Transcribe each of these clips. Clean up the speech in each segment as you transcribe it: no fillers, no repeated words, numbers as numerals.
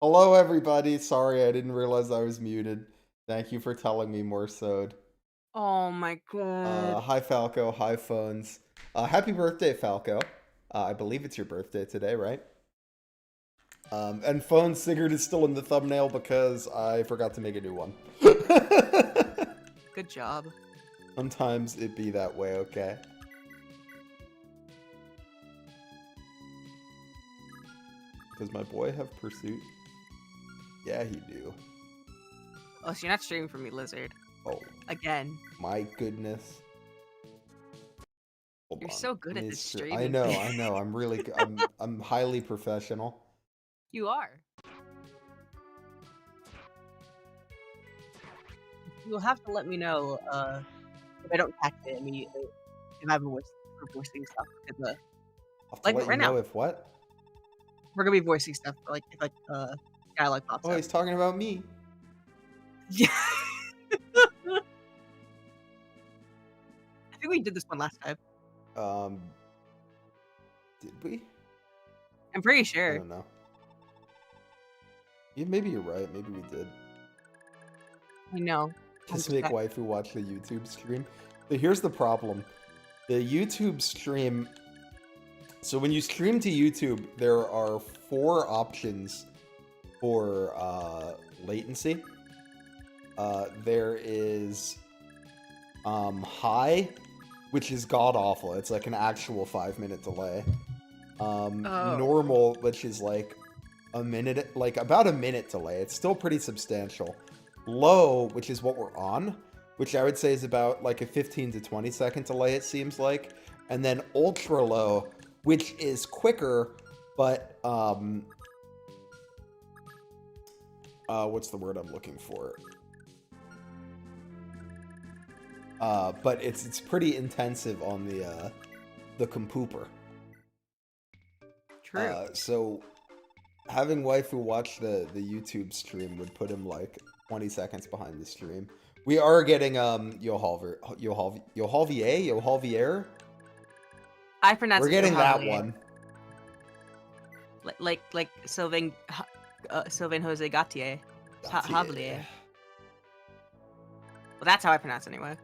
Hello, everybody. Sorry, I didn't realize I was muted. Thank you for telling me, more sewed. Oh my god. Hi, Falco. Hi, Phones. Happy birthday, Falco. I believe it's your birthday today, right? And Phone Sigurd is still in the thumbnail because I forgot to make a new one. Good job. Sometimes it be that way, okay? Does my boy have pursuit? Yeah, he do. Oh, so you're not streaming for me, Lizard. Oh. Again. My goodness. Hold You're on. so good at this streaming. I know. I'm really I'm highly professional. You are. You'll have to let me know if I don't catch it immediately. If I have a voice for voicing stuff. Because, I'll let right you know now. If what? We're gonna be voicing stuff if dialogue pops up. Oh, he's talking about me. Yeah. I think we did this one last time. Did we? I'm pretty sure. I don't know. Yeah, maybe you're right. Maybe we did. I know. Just make waifu watch the YouTube stream. So here's the problem. The YouTube stream... So when you stream to YouTube, there are 4 options for latency. There is high, which is god-awful. It's like an actual 5-minute delay. Normal, which is like a minute, like about a minute delay. It's still pretty substantial. Low, which is what we're on, which I would say is about like a 15 to 20 second delay, it seems like. And then ultra low, which is quicker, but what's the word I'm looking for? But it's pretty intensive on the compooper. True. So having waifu watch the YouTube stream would put him like 20 seconds behind the stream. We are getting Yohalvier. I pronounce We're getting that one. Like Sylvain Jose Gatier. Havlier. Well, that's how I pronounce it anyway.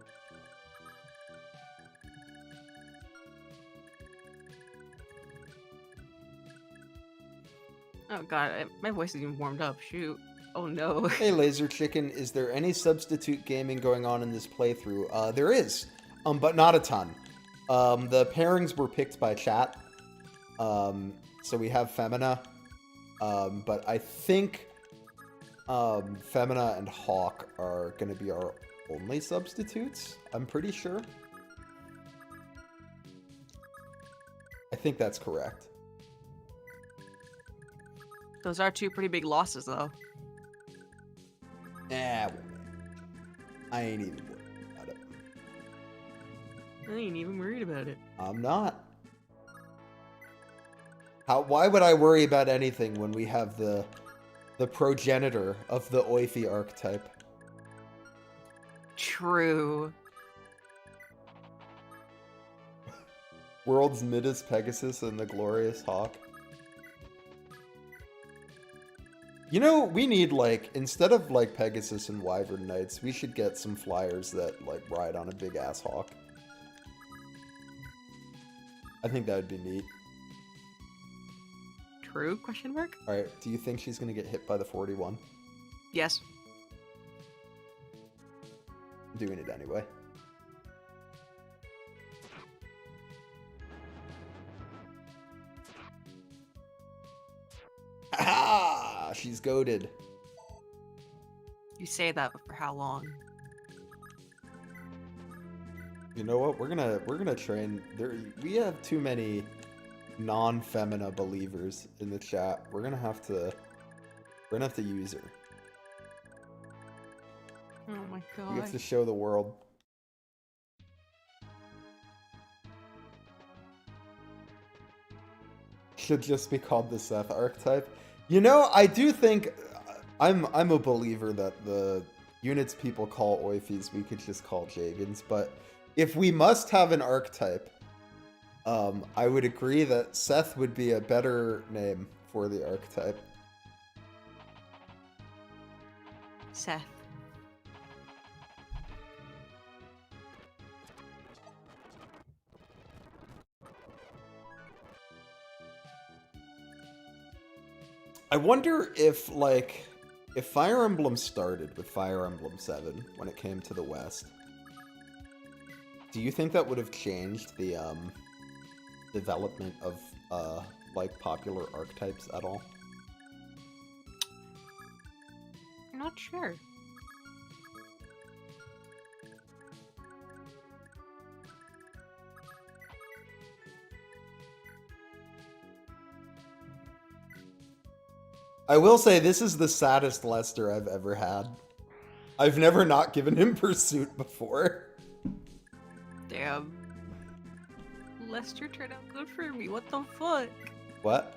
Oh god, my voice is even warmed up. Shoot. Oh no. Hey Laser Chicken, is there any substitute gaming going on in this playthrough? There is, but not a ton. The pairings were picked by chat. So we have Femina. But I think Femina and Hawk are going to be our only substitutes. I'm pretty sure. I think that's correct. Those are 2 pretty big losses, though. Nah, I ain't even worried about it. I ain't even worried about it. I'm not. Why would I worry about anything when we have the progenitor of the Oifi archetype? True. World's Midas Pegasus and the Glorious Hawk. You know, we need, like, instead of, like, Pegasus and Wyvern Knights, we should get some flyers that, like, ride on a big-ass hawk. I think that would be neat. True? Question mark? Alright, do you think she's gonna get hit by the 41? Yes. I'm doing it anyway. Ah, she's goated. You say that, but for how long? You know what? We're gonna train. We have too many non-femina believers in the chat. We're gonna have to use her. Oh my god. We have to show the world. Should just be called the Seth archetype. You know, I do think I'm a believer that the units people call Oifis we could just call Jagans, but if we must have an archetype, I would agree that Seth would be a better name for the archetype. Seth. I wonder if, like, if Fire Emblem started with Fire Emblem 7 when it came to the West, do you think that would have changed the development of like popular archetypes at all? I'm not sure. I will say this is the saddest Lester I've ever had. I've never not given him Pursuit before. Damn. Lester turned out good for me. What the fuck? What?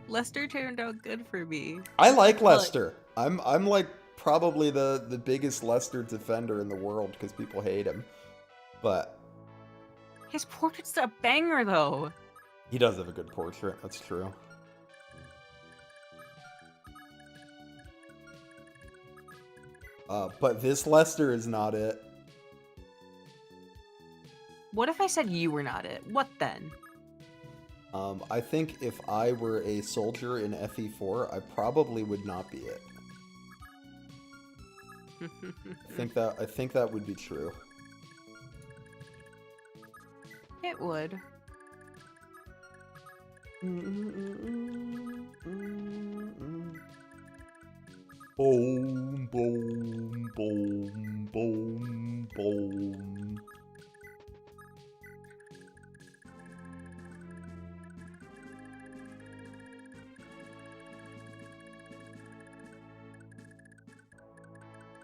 Lester turned out good for me. I like Lester. I'm like probably the biggest Lester defender in the world because people hate him. But His portrait's a banger, though. he does have a good portrait. That's true. But this Lester is not it. What if I said you were not it? What then? I think if I were a soldier in FE4, I probably would not be it. I think that would be true. It would. Boom, boom, boom, boom, boom.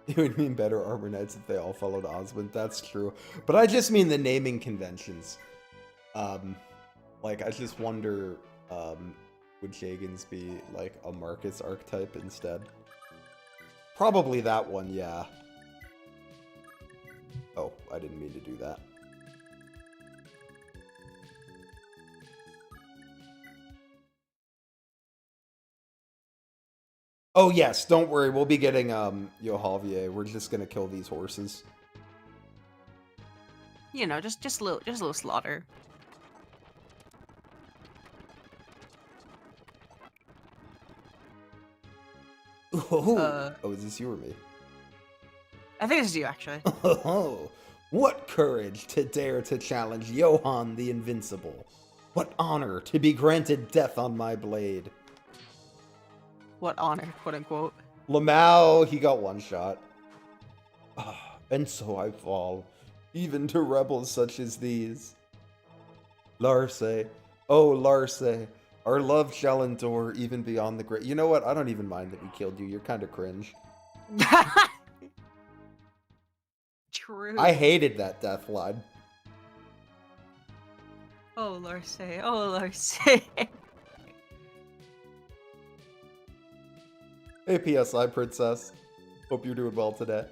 It would mean better Armor Knights if they all followed Osmond. That's true. But I just mean the naming conventions. Like, I just wonder, would Shagans be, like, a Marcus archetype instead? Probably that one, yeah. Oh, I didn't mean to do that. Oh yes, don't worry, we'll be getting hellyeah. We're just gonna kill these horses. You know, just a little slaughter. Oh, is this you or me? I think this is you, actually. Oh, what courage to dare to challenge Johann the Invincible. What honor to be granted death on my blade. What honor, quote unquote. Lamau, he got one shot. And so I fall, even to rebels such as these. Larse, oh Larse, our love shall endure even beyond the great. You know what? I don't even mind that we killed you. You're kind of cringe. True. I hated that death line. Oh, Larse. Oh, Larse. Hey, PSI Princess. Hope you're doing well today.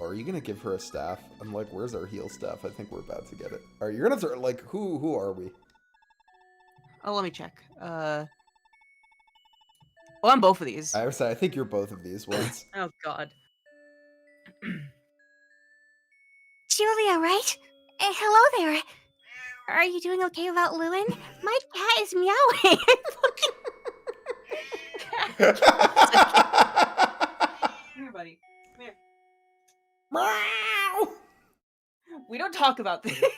Are you gonna give her a staff? I'm like, where's our heal staff? I think we're about to get it. Alright, you're gonna start, like, who are we? Oh, let me check. Well, I'm both of these. I think you're both of these ones. Oh, God. Julia, right? Hello there. Are you doing okay without Lewyn? My cat is meowing. Come here, buddy. Come here. Meow! We don't talk about this. Like,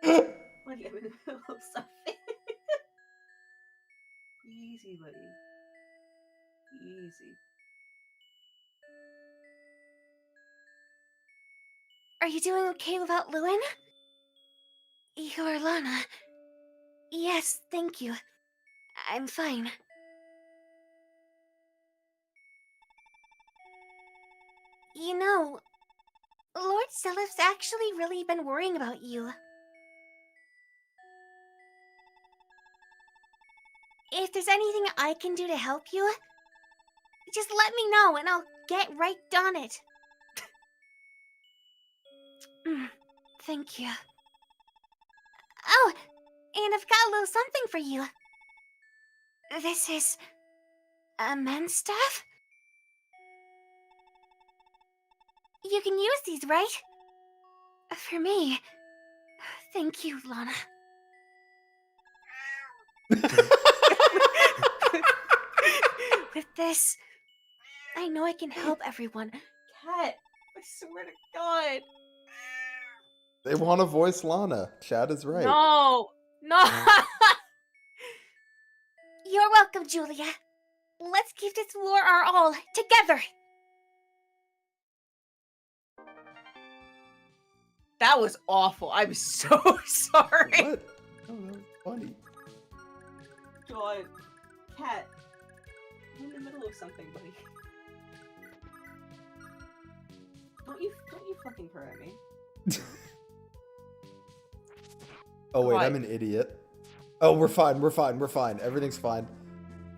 I'm in the middle of something. Easy, buddy. Easy. Are you doing okay without Lewyn? You're Lana. Yes, thank you. I'm fine. You know, Lord Selif's actually really been worrying about you. If there's anything I can do to help you, just let me know and I'll get right on it. Thank you. Oh, and I've got a little something for you. This is men's stuff? You can use these, right? For me. Thank you, Lana. With this, I know I can help everyone. Cat, I swear to God. They want to voice Lana. Chad is right. No! You're welcome, Julia. Let's give this war our all, together. That was awful. I'm so sorry. What? Oh, that was funny. God. Cat. I'm in the middle of something, buddy. Don't you fucking purr at me. Oh wait, What? I'm an idiot. Oh, we're fine. Everything's fine.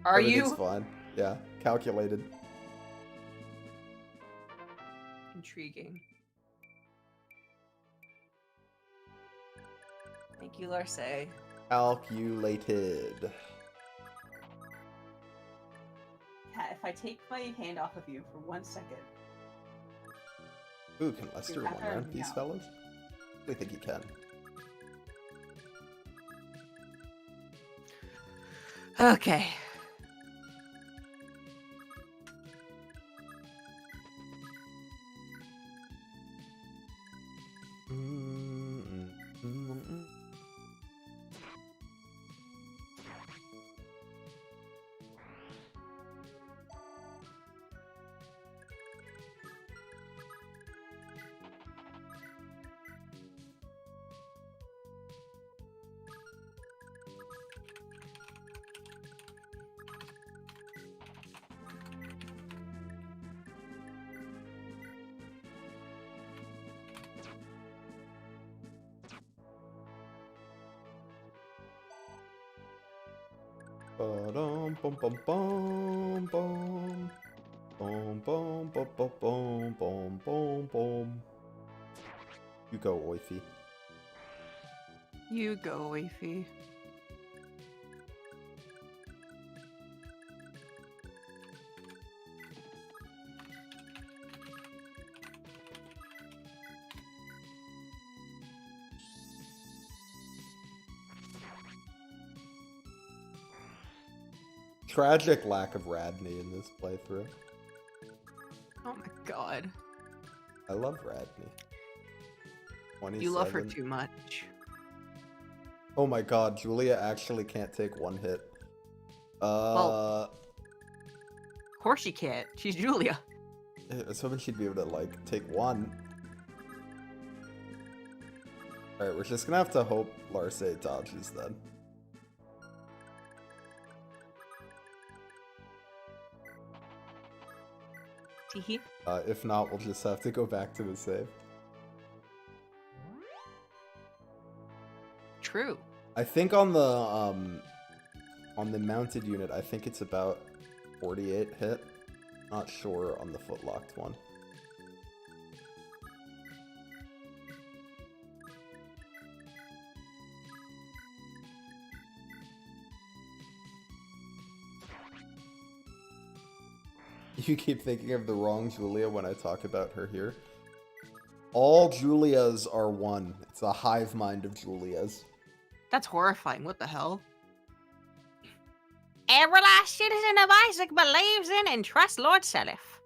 Are Everything's you? fine. Yeah, calculated. Intriguing. Thank you, Larce. Calculated. Cat, if I take my hand off of you for 1 second. Ooh, can Lester You're one after round me these now. fellas? I think he can. Okay. Ba-dum, bum, bum, bum, bum. Bum, bum, bum, bum, bum, bum, bum, bum. You go, Oify. You go, Wafy. Tragic lack of Radney in this playthrough. Oh my god. I love Radney. 27. You love her too much. Oh my god, Julia actually can't take one hit. Well- Of course she can't. She's Julia. I was hoping she'd be able to, like, take one. Alright, we're just gonna have to hope Larce dodges then. Teehee. If not, we'll just have to go back to the save. True. I think on the mounted unit, I think it's about 48 hit. Not sure on the footlocked one. You keep thinking of the wrong Julia when I talk about her here. All Julias are one. It's a hive mind of Julias. That's horrifying. What the hell? Every last citizen of Isaac believes in and trusts Lord Seliph.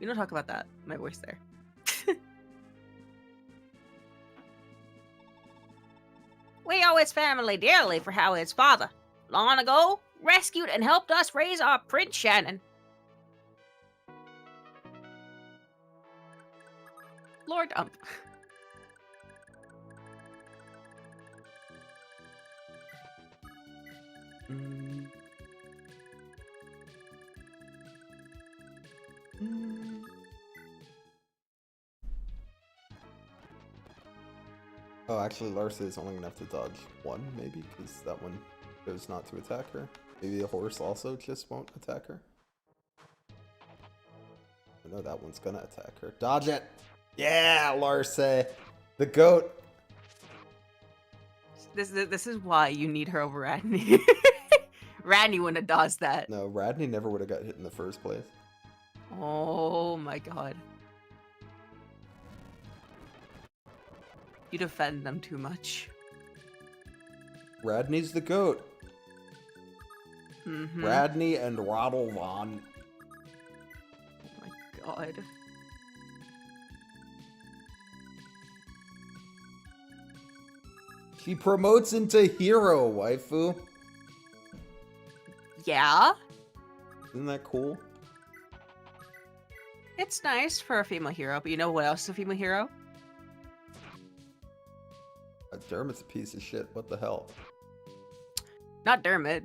We don't talk about that. My voice there. We owe his family dearly for how his father, long ago, rescued and helped us raise our Prince Shannon. Lord Ump. Oh, actually, Larsa is only gonna have to dodge one, maybe, because that one goes not to attack her. Maybe the horse also just won't attack her. I know that one's gonna attack her. Dodge it! Yeah, Larsa! The goat! This is why you need her over Radney. Radney wouldn't have dodged that. No, Radney never would have got hit in the first place. Oh my god. You defend them too much. Radney's the goat. Mm-hmm. Radney and Rottledon. Oh my god. She promotes into hero, waifu. Yeah? Isn't that cool? It's nice for a female hero, but you know what else is a female hero? Dermot's a piece of shit. What the hell? Not Dermot.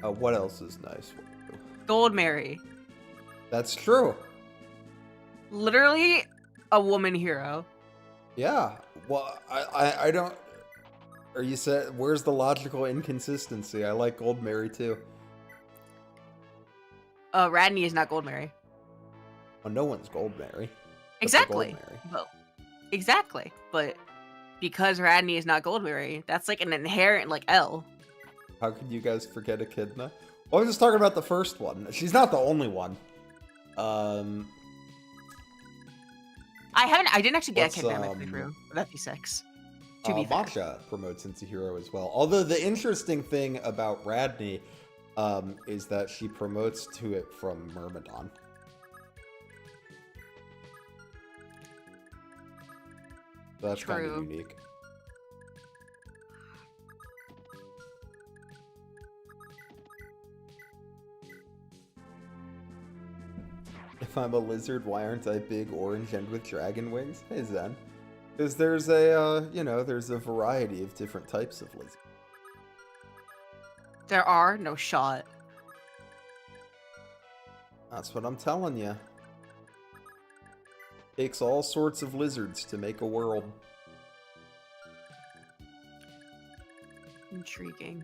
What else is nice? Gold Mary. That's true. Literally a woman hero. Yeah. Well, I don't... Are you saying... Where's the logical inconsistency? I like Gold Mary, too. Radney is not Gold Mary. Well, no one's Gold Mary. Exactly. Gold Mary. Well, exactly. But because Radney is not Gold Mary, that's like an inherent, like, L. How could you guys forget Echidna? Well, I was just talking about the first one. She's not the only one. I didn't actually get What's, Echidna through FE6. To be fair. Matcha promotes into hero as well. Although the interesting thing about Radney is that she promotes to it from Myrmidon. That's kind of True. unique. If I'm a lizard, why aren't I big, orange, and with dragon wings? Hey, Zen. Because there's a, there's a variety of different types of lizards. There are no shot. That's what I'm telling you. Takes all sorts of lizards to make a world. Intriguing.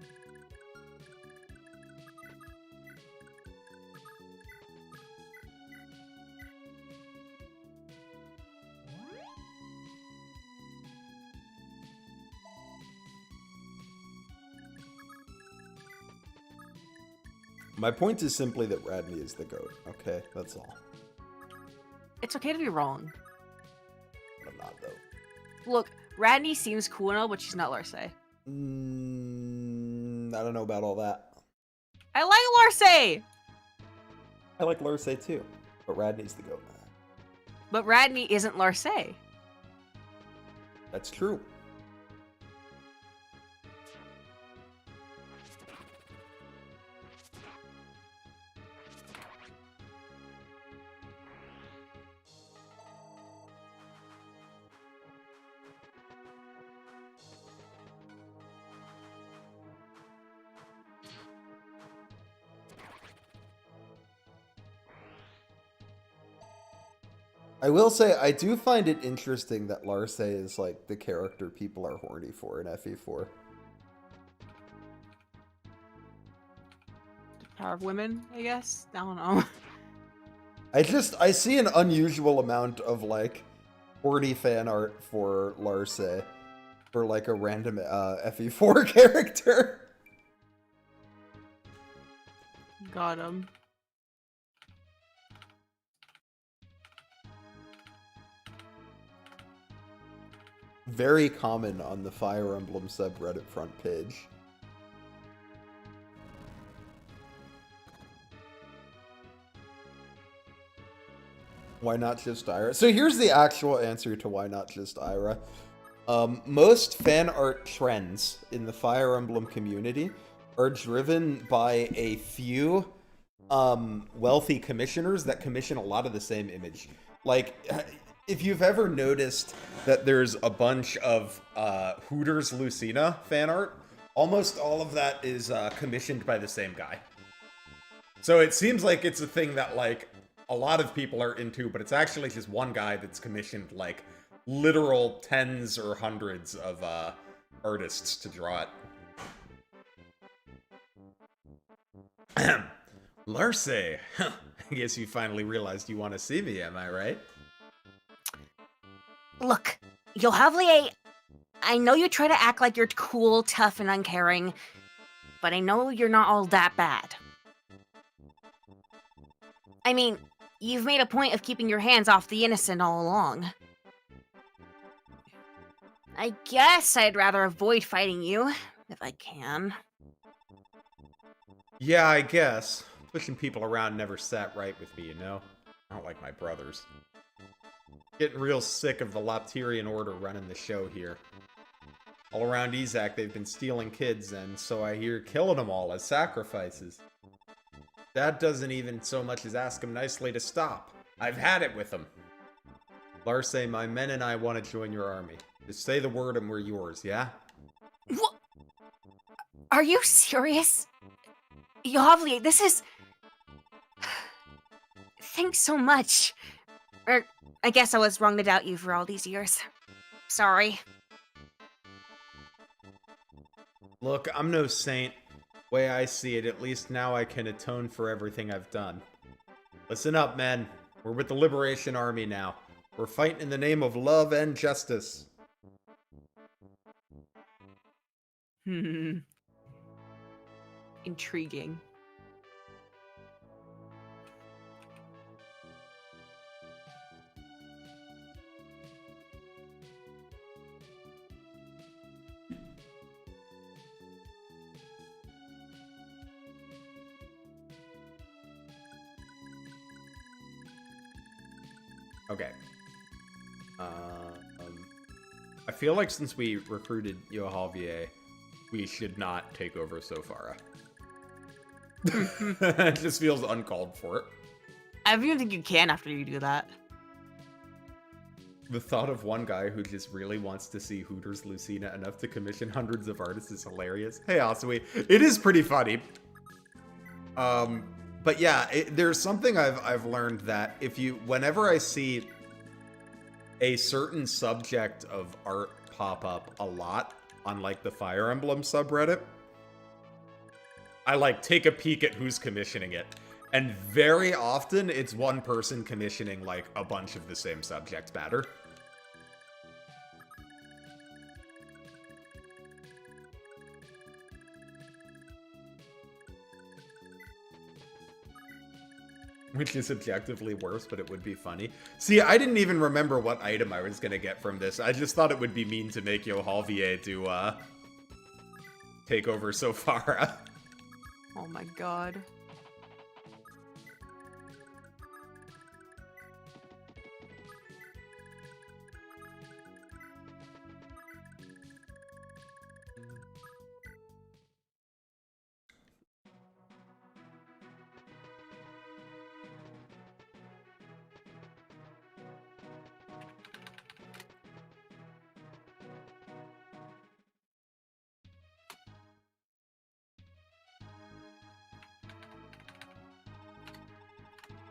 My point is simply that Radney is the GOAT, okay? That's all. It's okay to be wrong. I'm not, though. Look, Radney seems cool and all, but she's not Larce. I don't know about all that. I like Larce! I like Larce too, but Radney's the GOAT. But Radney isn't Larce. That's true. I will say, I do find it interesting that Larce is, like, the character people are horny for in FE4. Power of women, I guess? I don't know. I see an unusual amount of, like, horny fan art for Larce. For, like, a random FE4 character. Got him. Very common on the Fire Emblem subreddit front page. Why not just Ayra? So here's the actual answer to why not just Ayra. Most fan art trends in the Fire Emblem community are driven by a few wealthy commissioners that commission a lot of the same image. Like, if you've ever noticed that there's a bunch of Hooters Lucina fan art, almost all of that is commissioned by the same guy. So it seems like it's a thing that, like, a lot of people are into, but it's actually just one guy that's commissioned, like, literal tens or hundreds of artists to draw it. Larce, I guess you finally realized you want to see me, am I right? Look, Yohavlie, I know you try to act like you're cool, tough, and uncaring, but I know you're not all that bad. I mean, you've made a point of keeping your hands off the innocent all along. I guess I'd rather avoid fighting you, if I can. Yeah, I guess. Pushing people around never sat right with me, you know? I don't like my brothers. Getting real sick of the Lapterian Order running the show here. All around Izak, they've been stealing kids, and so I hear killing them all as sacrifices. Dad doesn't even so much as ask him nicely to stop. I've had it with him. Larse, my men and I want to join your army. Just say the word and we're yours, yeah? What? Are you serious? Yohavlie, this is... Thanks so much. I guess I was wrong to doubt you for all these years. Sorry. Look, I'm no saint. Way I see it, at least now I can atone for everything I've done. Listen up, men. We're with the Liberation Army now. We're fighting in the name of love and justice. Intriguing. Okay. I feel like since we recruited Yohavlie, we should not take over Sofara. It just feels uncalled for. I don't even think you can after you do that. The thought of one guy who just really wants to see Hooters Lucina enough to commission hundreds of artists is hilarious. Hey, Asui, it is pretty funny. But yeah, there's something I've learned that whenever I see a certain subject of art pop up a lot on like the Fire Emblem subreddit, I like take a peek at who's commissioning it. And very often it's one person commissioning like a bunch of the same subject matter. Which is objectively worse, but it would be funny. See, I didn't even remember what item I was gonna get from this. I just thought it would be mean to make Yohavlie to, take over Sofara. Oh my god.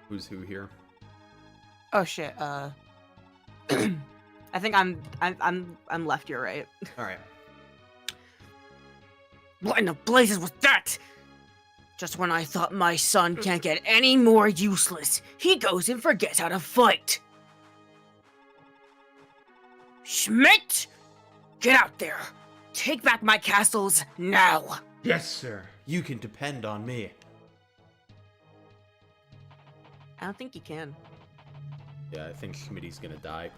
Who's who here? Oh shit, I think I'm left, you're right. Alright. What in the blazes was that? Just when I thought my son can't get any more useless, he goes and forgets how to fight. Schmidt! Get out there! Take back my castles now! Yes, sir. You can depend on me. I don't think you can. Yeah, I think Schmitty's gonna die.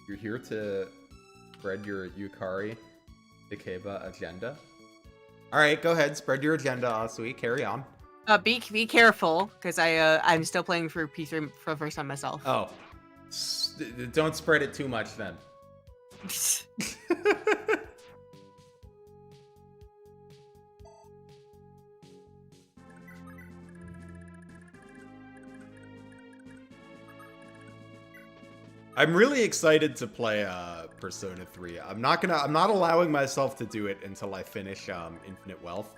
You're here to spread your Yukari Ikeba agenda? Alright, go ahead, spread your agenda, Asui. Carry on. Be careful, because I'm still playing through P3 for the first time myself. Oh. Don't spread it too much then. I'm really excited to play Persona 3. I'm not allowing myself to do it until I finish Infinite Wealth.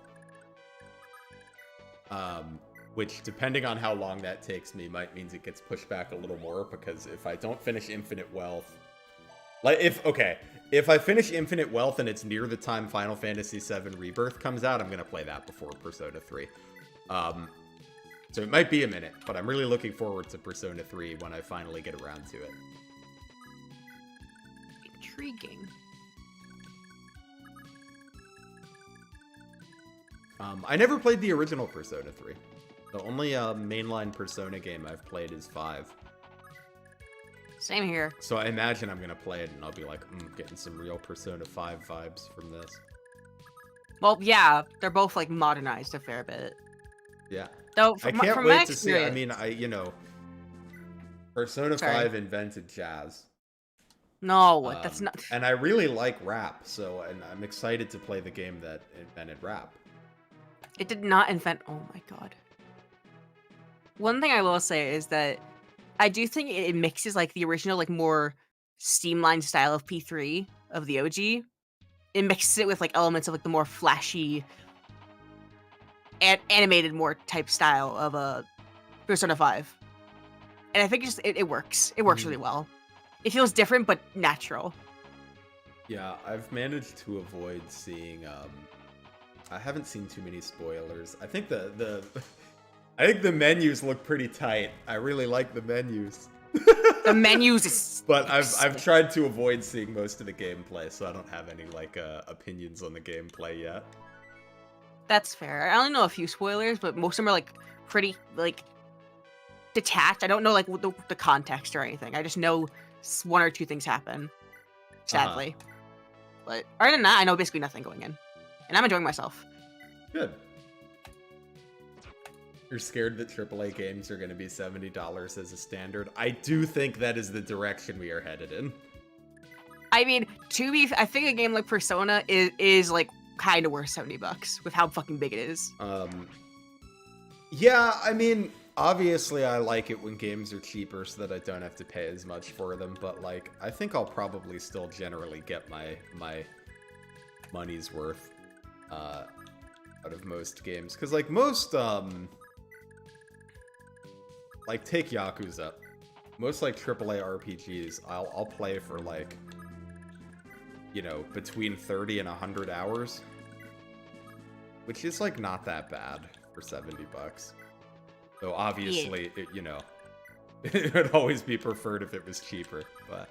Which, depending on how long that takes me, might means it gets pushed back a little more, because if I don't finish Infinite Wealth, Like, if I finish Infinite Wealth and it's near the time Final Fantasy VII Rebirth comes out, I'm gonna play that before Persona 3. So it might be a minute, but I'm really looking forward to Persona 3 when I finally get around to it. Intriguing. I never played the original Persona 3. The only mainline Persona game I've played is 5. Same here. So I imagine I'm gonna play it and I'll be like, getting some real Persona 5 vibes from this. Well, yeah, they're both like modernized a fair bit. Yeah. Though I from, can't from my wait to see. I experience- mean, Persona Sorry. 5 invented jazz. No, that's not. And I really like rap, and I'm excited to play the game that invented rap. It did not invent. Oh my god. One thing I will say is that I do think it mixes like the original, like more streamlined style of P3 of the OG. It mixes it with like elements of like the more flashy, animated more type style of Persona 5. And I think it works. It works really well. It feels different but natural. Yeah, I've managed to avoid seeing. I haven't seen too many spoilers. I think I think the menus look pretty tight. I really like the menus. The menus is. But I've tried to avoid seeing most of the gameplay, so I don't have any like opinions on the gameplay yet. That's fair. I only know a few spoilers, but most of them are like pretty like detached. I don't know like the context or anything. I just know one or two things happen. Sadly, but other than that, I know basically nothing going in, and I'm enjoying myself. Good. You're scared that AAA games are going to be $70 as a standard? I do think that is the direction we are headed in. I mean, I think a game like Persona is like kind of worth $70 with how fucking big it is. Yeah, I mean, obviously I like it when games are cheaper so that I don't have to pay as much for them, but like, I think I'll probably still generally get my money's worth out of most games. Because like most, like take Yakuza. Most like AAA RPGs, I'll play for like, between 30 and 100 hours. Which is like not that bad for $70. Though obviously, Yeah. it would always be preferred if it was cheaper, but...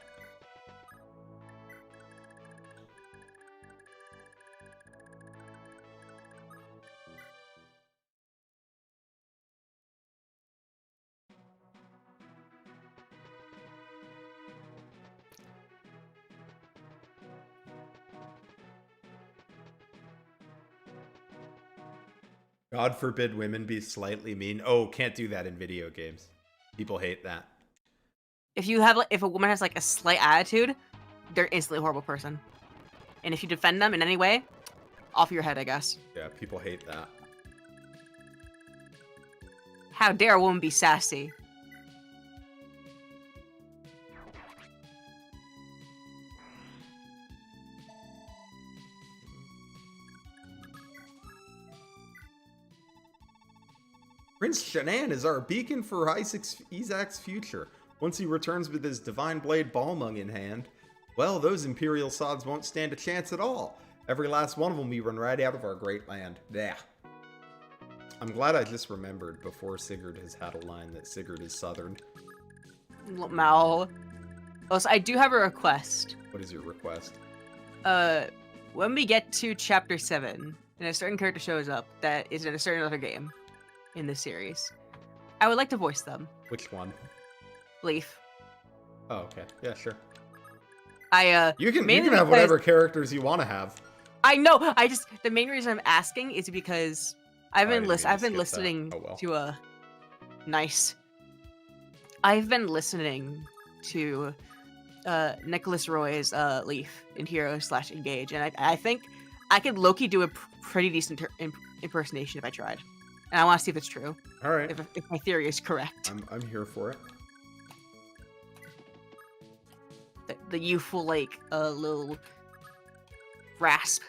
God forbid women be slightly mean. Oh, can't do that in video games. People hate that. If a woman has like a slight attitude, they're instantly a horrible person. And if you defend them in any way, off your head, I guess. Yeah, people hate that. How dare a woman be sassy? Prince Shannon is our beacon for Isaac's future. Once he returns with his Divine Blade Balmung in hand, well, those Imperial sods won't stand a chance at all. Every last one of them we run right out of our great land. Yeah. I'm glad I just remembered before Sigurd has had a line that Sigurd is southern. Mal. Also, I do have a request. What is your request? When we get to chapter 7, and a certain character shows up that is in a certain other game in this series, I would like to voice them. Which one? Leaf. Oh, okay. Yeah, sure. You can have whatever characters you want to have. I know. The main reason I'm asking is because I've been listening to nice. I've been listening to Nicholas Roy's Leaf in Hero/Engage, and I think I could low-key do a pretty decent impersonation if I tried. And I want to see if it's true. All right. If my theory is correct. I'm here for it. The youthful, like, little rasp.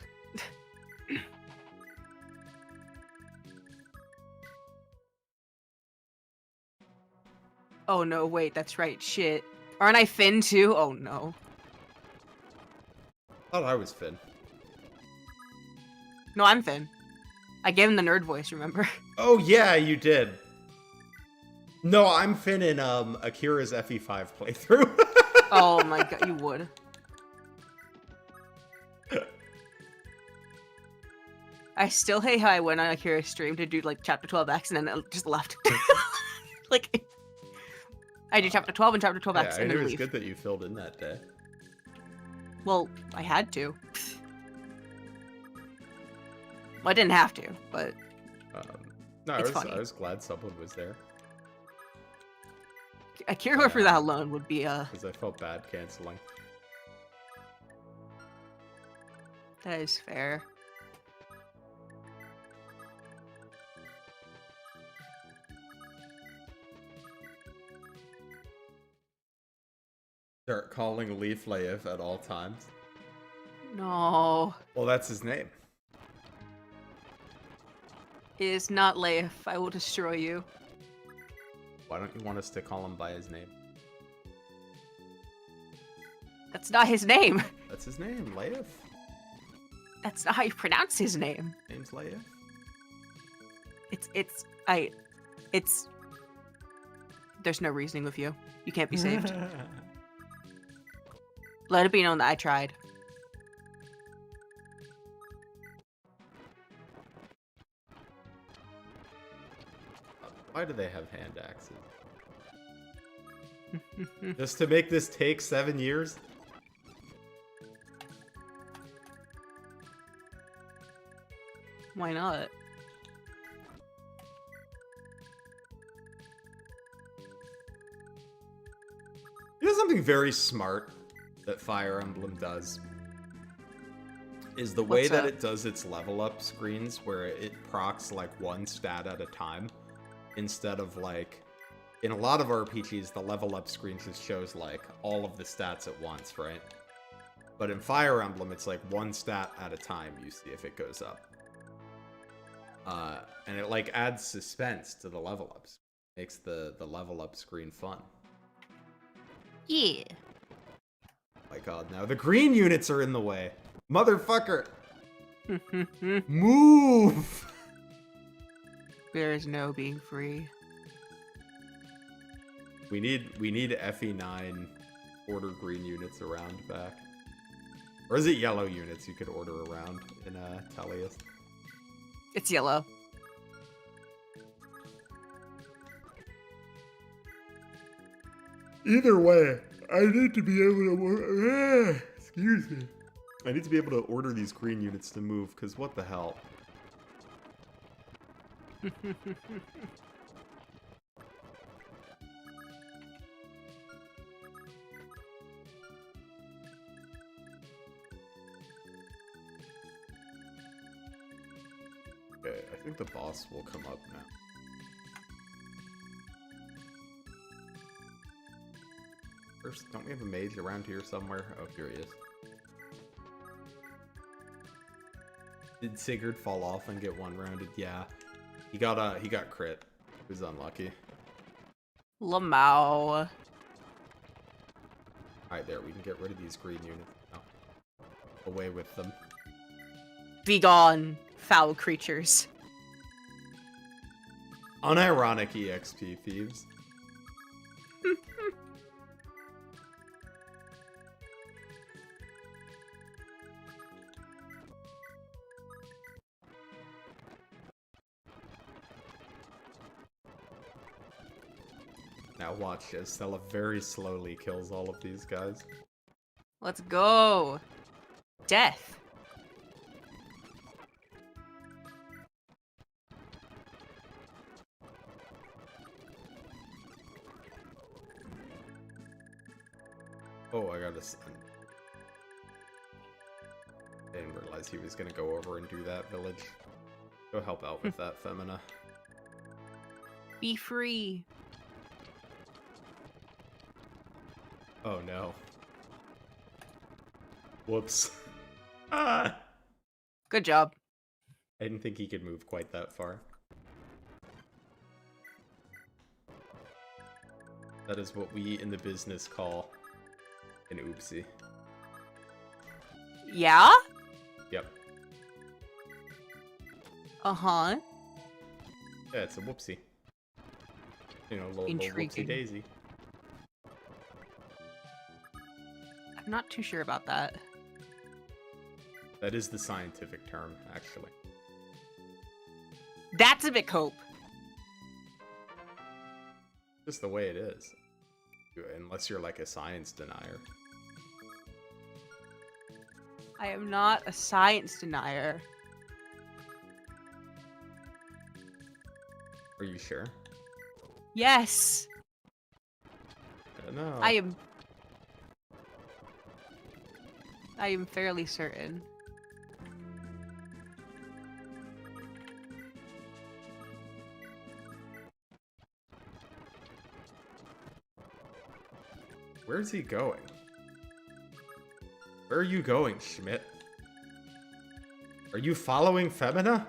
Oh no, wait, that's right, shit. Aren't I Finn too? Oh no. thought I was Finn. No, I'm Finn. I gave him the nerd voice, remember? Oh, yeah, you did. No, I'm Finn in Akira's FE5 playthrough. Oh my god, you would. I still hate how I went on Akira's stream to do like chapter 12X and then I just left. Like, I did chapter 12 and chapter 12X Yeah, and then it was leave. good that you filled in that day. Well, I had to. Well, I didn't have to, but No, it's funny. I was glad someone was there. Akira for that alone would be Because I felt bad canceling. That is fair. Start calling Leaf Leif at all times. No. Well, that's his name. It is not Leif. I will destroy you. Why don't you want us to call him by his name? That's not his name. That's his name, Leif. That's not how you pronounce his name. Name's Leif. It's there's no reasoning with you. You can't be saved. Let it be known that I tried. Why do they have hand axes? Just to make this take 7 years? Why not? You know something very smart that Fire Emblem does? Is the way What's that that? it does its level up screens where it procs like one stat at a time. Instead of like, in a lot of RPGs, the level up screen just shows like all of the stats at once, right? But in Fire Emblem, it's like one stat at a time you see if it goes up. And it like adds suspense to the level ups. Makes the level up screen fun. Yeah. My god, now the green units are in the way. Motherfucker! Move! There is no being free. We need FE9 order green units around back. Or is it yellow units you could order around in Tellius? It's yellow. Either way, I need to be able to excuse me. I need to be able to order these green units to move, because what the hell? Okay, I think the boss will come up now. First, don't we have a mage around here somewhere? Oh, here he is. Did Sigurd fall off and get one-rounded? Yeah. He got crit. He was unlucky. Lamau. Alright, there, we can get rid of these green units now. Away with them. Begone, foul creatures. Unironic EXP thieves. Now watch as Stella very slowly kills all of these guys. Let's go. Death. Oh, I gotta send. Didn't realize he was gonna go over and do that village. Go help out with that, Femina. Be free. Oh no. Whoops. Ah! Good job. I didn't think he could move quite that far. That is what we in the business call an oopsie. Yeah? Yep. Uh-huh. Yeah, it's a whoopsie. You know, little Intriguing. whoopsie daisy. I'm not too sure about that. That is the scientific term, actually. That's a bit cope. Just the way it is. Unless you're like a science denier. I am not a science denier. Are you sure? Yes. I don't know. I am fairly certain. Where's he going? Where are you going, Schmidt? Are you following Femina?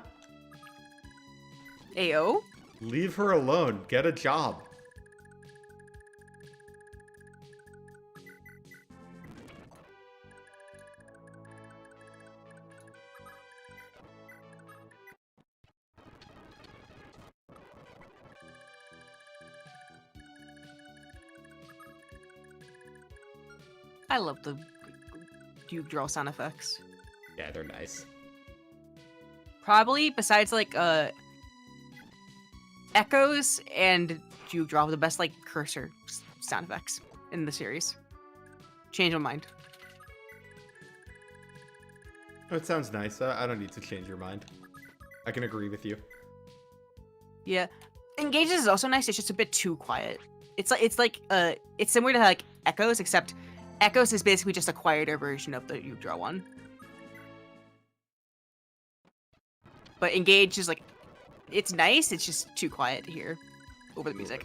Ayo? Leave her alone. Get a job. I love the cube draw sound effects. Yeah, they're nice. Probably, besides, like, echoes and cube draw, the best, like, cursor sound effects in the series. Change my mind. Oh, it sounds nice. I don't need to change your mind. I can agree with you. Yeah. Engages is also nice, it's just a bit too quiet. It's similar to, like, echoes, except echoes is basically just a quieter version of the cube draw one. But engage is, like, it's nice, it's just too quiet to hear over the music.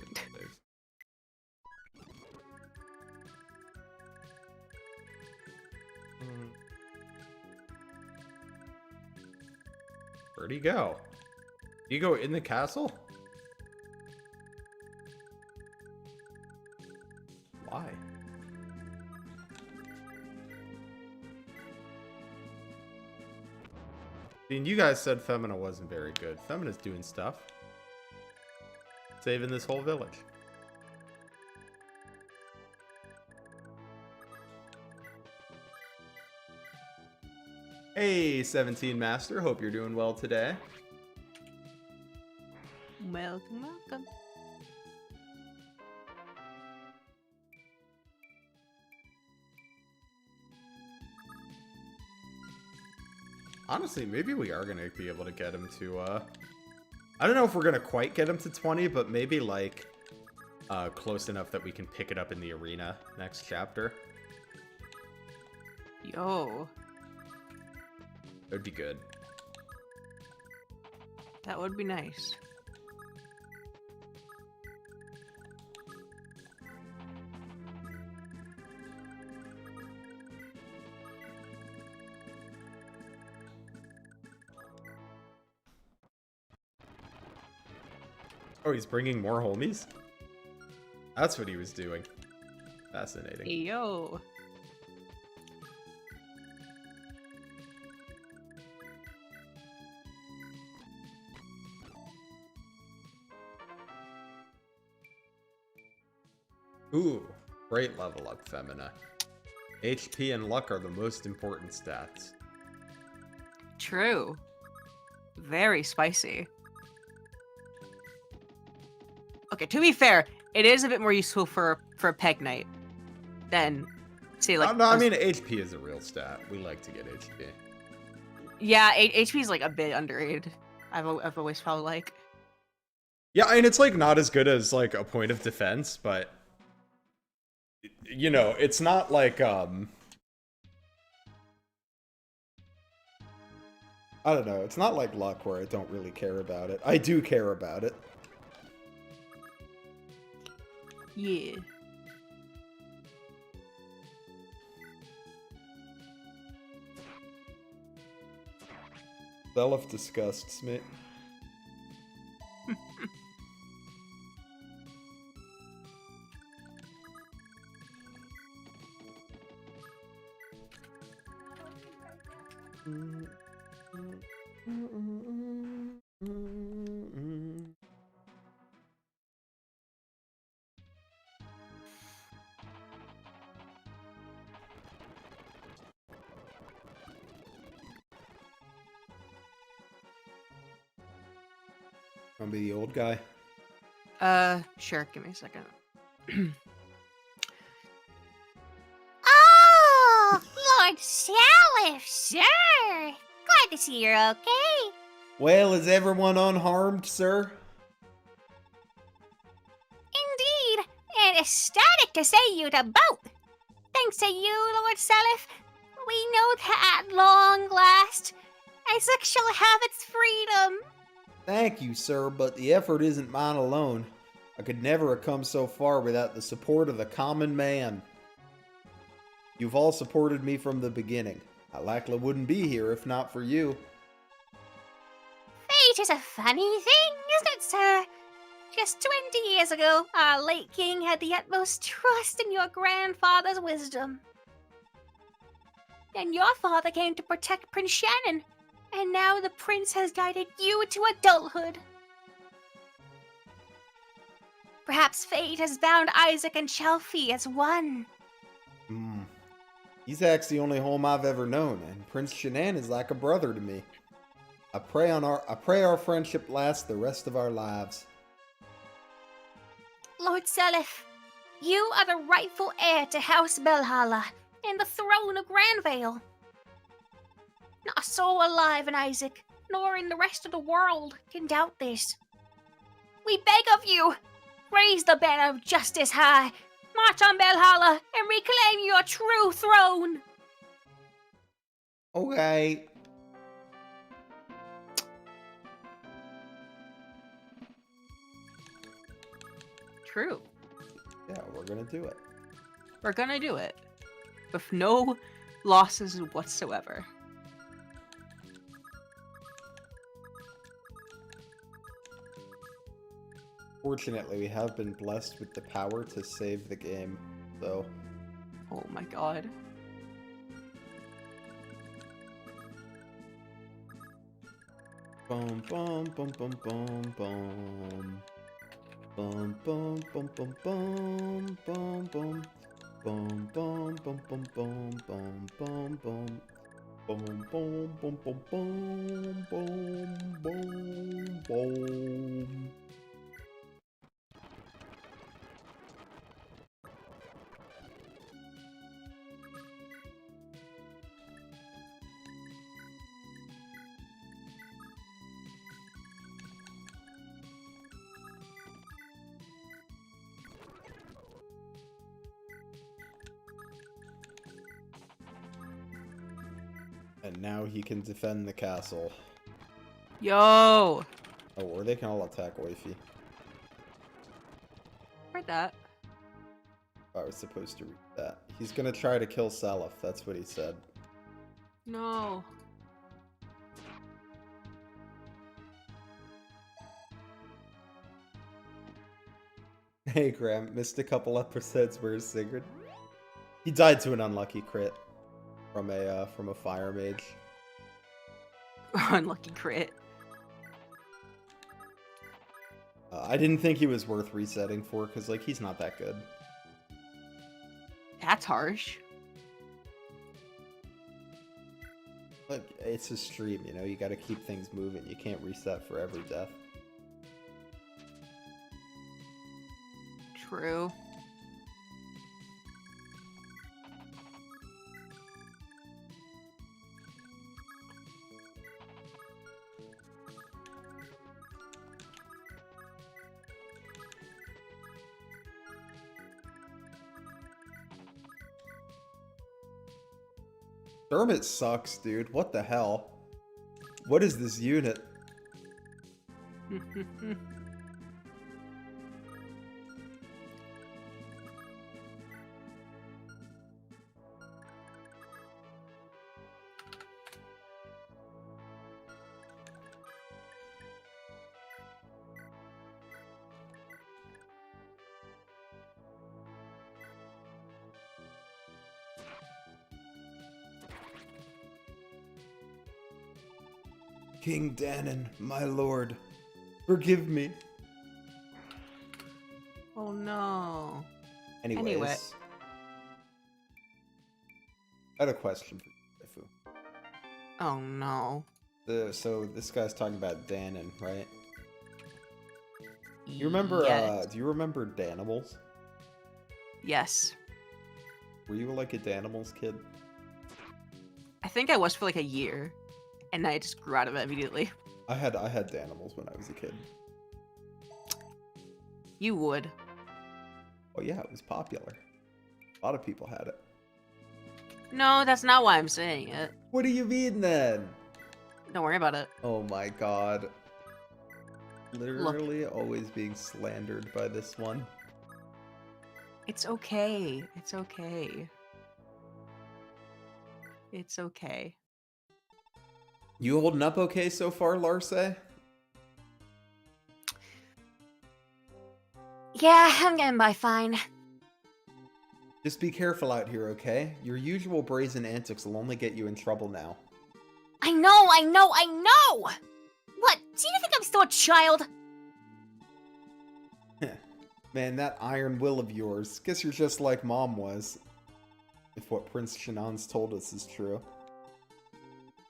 Where'd he go? Did he go in the castle? Why? I mean, you guys said Femina wasn't very good. Femina's doing stuff. Saving this whole village. Hey, 17 Master. Hope you're doing well today. Welcome, welcome. Honestly, maybe we are going to be able to get him to, I don't know if we're going to quite get him to 20, but maybe, like, close enough that we can pick it up in the arena next chapter. Yo. That'd be good. That would be nice. Oh, he's bringing more homies? That's what he was doing. Fascinating. Yo. Ooh, great level up, Femina. HP and luck are the most important stats. True. Very spicy. Okay, to be fair, it is a bit more useful for a peg knight than, say, like... No, I mean, HP is a real stat. We like to get HP. Yeah, HP is, like, a bit underrated. I've always felt like... Yeah, I mean, it's, like, not as good as, like, a point of defense, but... You know, it's not like, I don't know, it's not like luck where I don't really care about it. I do care about it. Yeah. Self disgusts me. Gonna be the old guy. Sure. Give me a second. Oh, Lord Salif, sir. Glad to see you're okay. Well, is everyone unharmed, sir? Indeed, and ecstatic to say you to both. Thanks to you, Lord Salif, we know that at long last, Isaac shall have its freedom. Thank you, sir, but the effort isn't mine alone. I could never have come so far without the support of the common man. You've all supported me from the beginning. I likely wouldn't be here if not for you. Fate is a funny thing, isn't it, sir? Just 20 years ago, our late king had the utmost trust in your grandfather's wisdom. Then your father came to protect Prince Shannon, and now the prince has guided you to adulthood. Perhaps fate has bound Isaac and Chelfie as one. Isaac's the only home I've ever known, and Prince Shannon is like a brother to me. I pray our friendship lasts the rest of our lives. Lord Selith, you are the rightful heir to House Belhala and the throne of Granvale. Not a soul alive in Isaac, nor in the rest of the world, can doubt this. We beg of you, raise the banner of justice high, march on Belhala, and reclaim your true throne. Okay. True. Yeah, we're gonna do it. We're gonna do it. With no losses whatsoever. Fortunately, we have been blessed with the power to save the game, so... Oh my god. Boom, boom, boom, boom, boom, boom. Boom, boom, boom, boom, boom, boom, boom. Boom, boom, boom, boom, boom, boom, boom, boom. Boom, boom, boom, boom, boom, boom, boom, boom. And now he can defend the castle. Yo! Oh, or they can all attack Wifey. Read that. I was supposed to read that. He's gonna try to kill Salif, that's what he said. No. Hey Graham, missed a couple episodes. Where's Sigrid? He died to an unlucky crit from a fire mage. Unlucky crit. I didn't think he was worth resetting for, because like he's not that good. That's harsh. Like it's a stream, you know. You got to keep things moving. You can't reset for every death. True. Dermot sucks, dude. What the hell? What is this unit? King Danon, my lord, forgive me. Oh no. Anyways, Anyway. I had a question for you, Waifu. Oh no. So this guy's talking about Danon, right? You remember? Yes. Do you remember Danimals? Yes. Were you like a Danimals kid? I think I was for like a year, and I just grew out of it immediately. I had Danimals when I was a kid. You would. Oh yeah, it was popular. A lot of people had it. No, that's not why I'm saying it. What do you mean then? Don't worry about it. Oh my god. Literally always being slandered by this one. It's okay. It's okay. It's okay. You holding up okay so far, Larse? Yeah, I'm getting by fine. Just be careful out here, okay? Your usual brazen antics will only get you in trouble now. I know! What, do you think I'm still a child? Man, that iron will of yours. Guess you're just like Mom was. If what Prince Shanon's told us is true.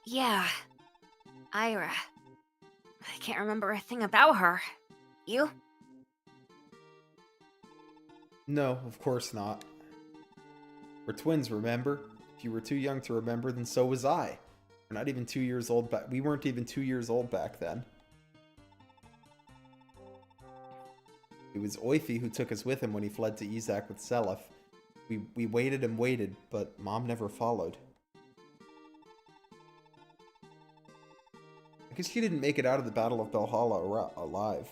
Yeah. Ayra. I can't remember a thing about her. You? No, of course not. We're twins, remember? If you were too young to remember, then so was I. We're not even 2 years old back. We weren't even 2 years old back then. It was Oifi who took us with him when he fled to Izak with Selef. We waited and waited, but Mom never followed. I guess she didn't make it out of the Battle of Valhalla alive.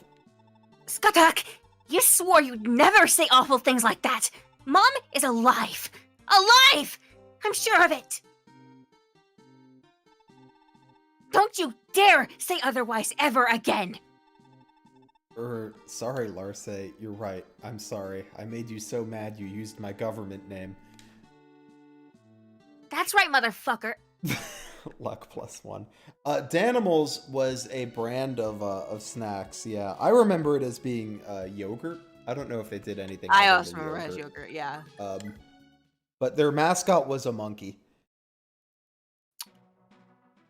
Skatak! You swore you'd never say awful things like that! Mom is alive! Alive! I'm sure of it! Don't you dare say otherwise ever again! Sorry, Larse, you're right. I'm sorry. I made you so mad you used my government name. That's right, motherfucker. Luck +1. Danimals was a brand of snacks, yeah. I remember it as being yogurt. I don't know if they did anything I other also than remember it as yogurt, yeah. But their mascot was a monkey.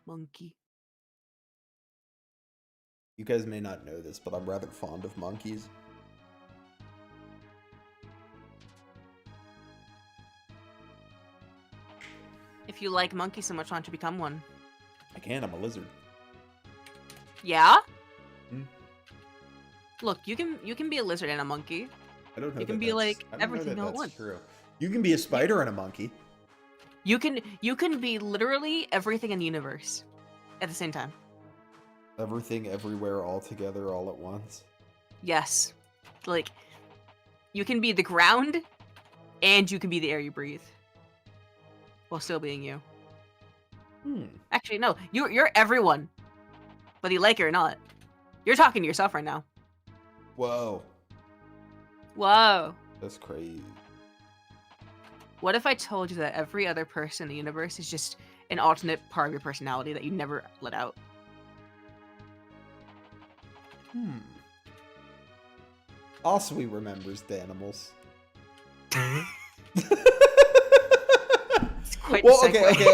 Monkey. You guys may not know this, but I'm rather fond of monkeys. If you like monkeys so much, why don't you become one? I can, I'm a lizard. Yeah? Hmm? Look, you can be a lizard and a monkey. I don't know. You can be like everything all at that's once. true. You can be a spider and a monkey. You can be literally everything in the universe at the same time. Everything, everywhere, all together, all at once. Yes. Like, you can be the ground, and you can be the air you breathe. While still being you. Actually, no. You're everyone. Whether you like it or not. You're talking to yourself right now. Whoa. Whoa. That's crazy. What if I told you that every other person in the universe is just an alternate part of your personality that you never let out? Asui remembers Danimals. Well,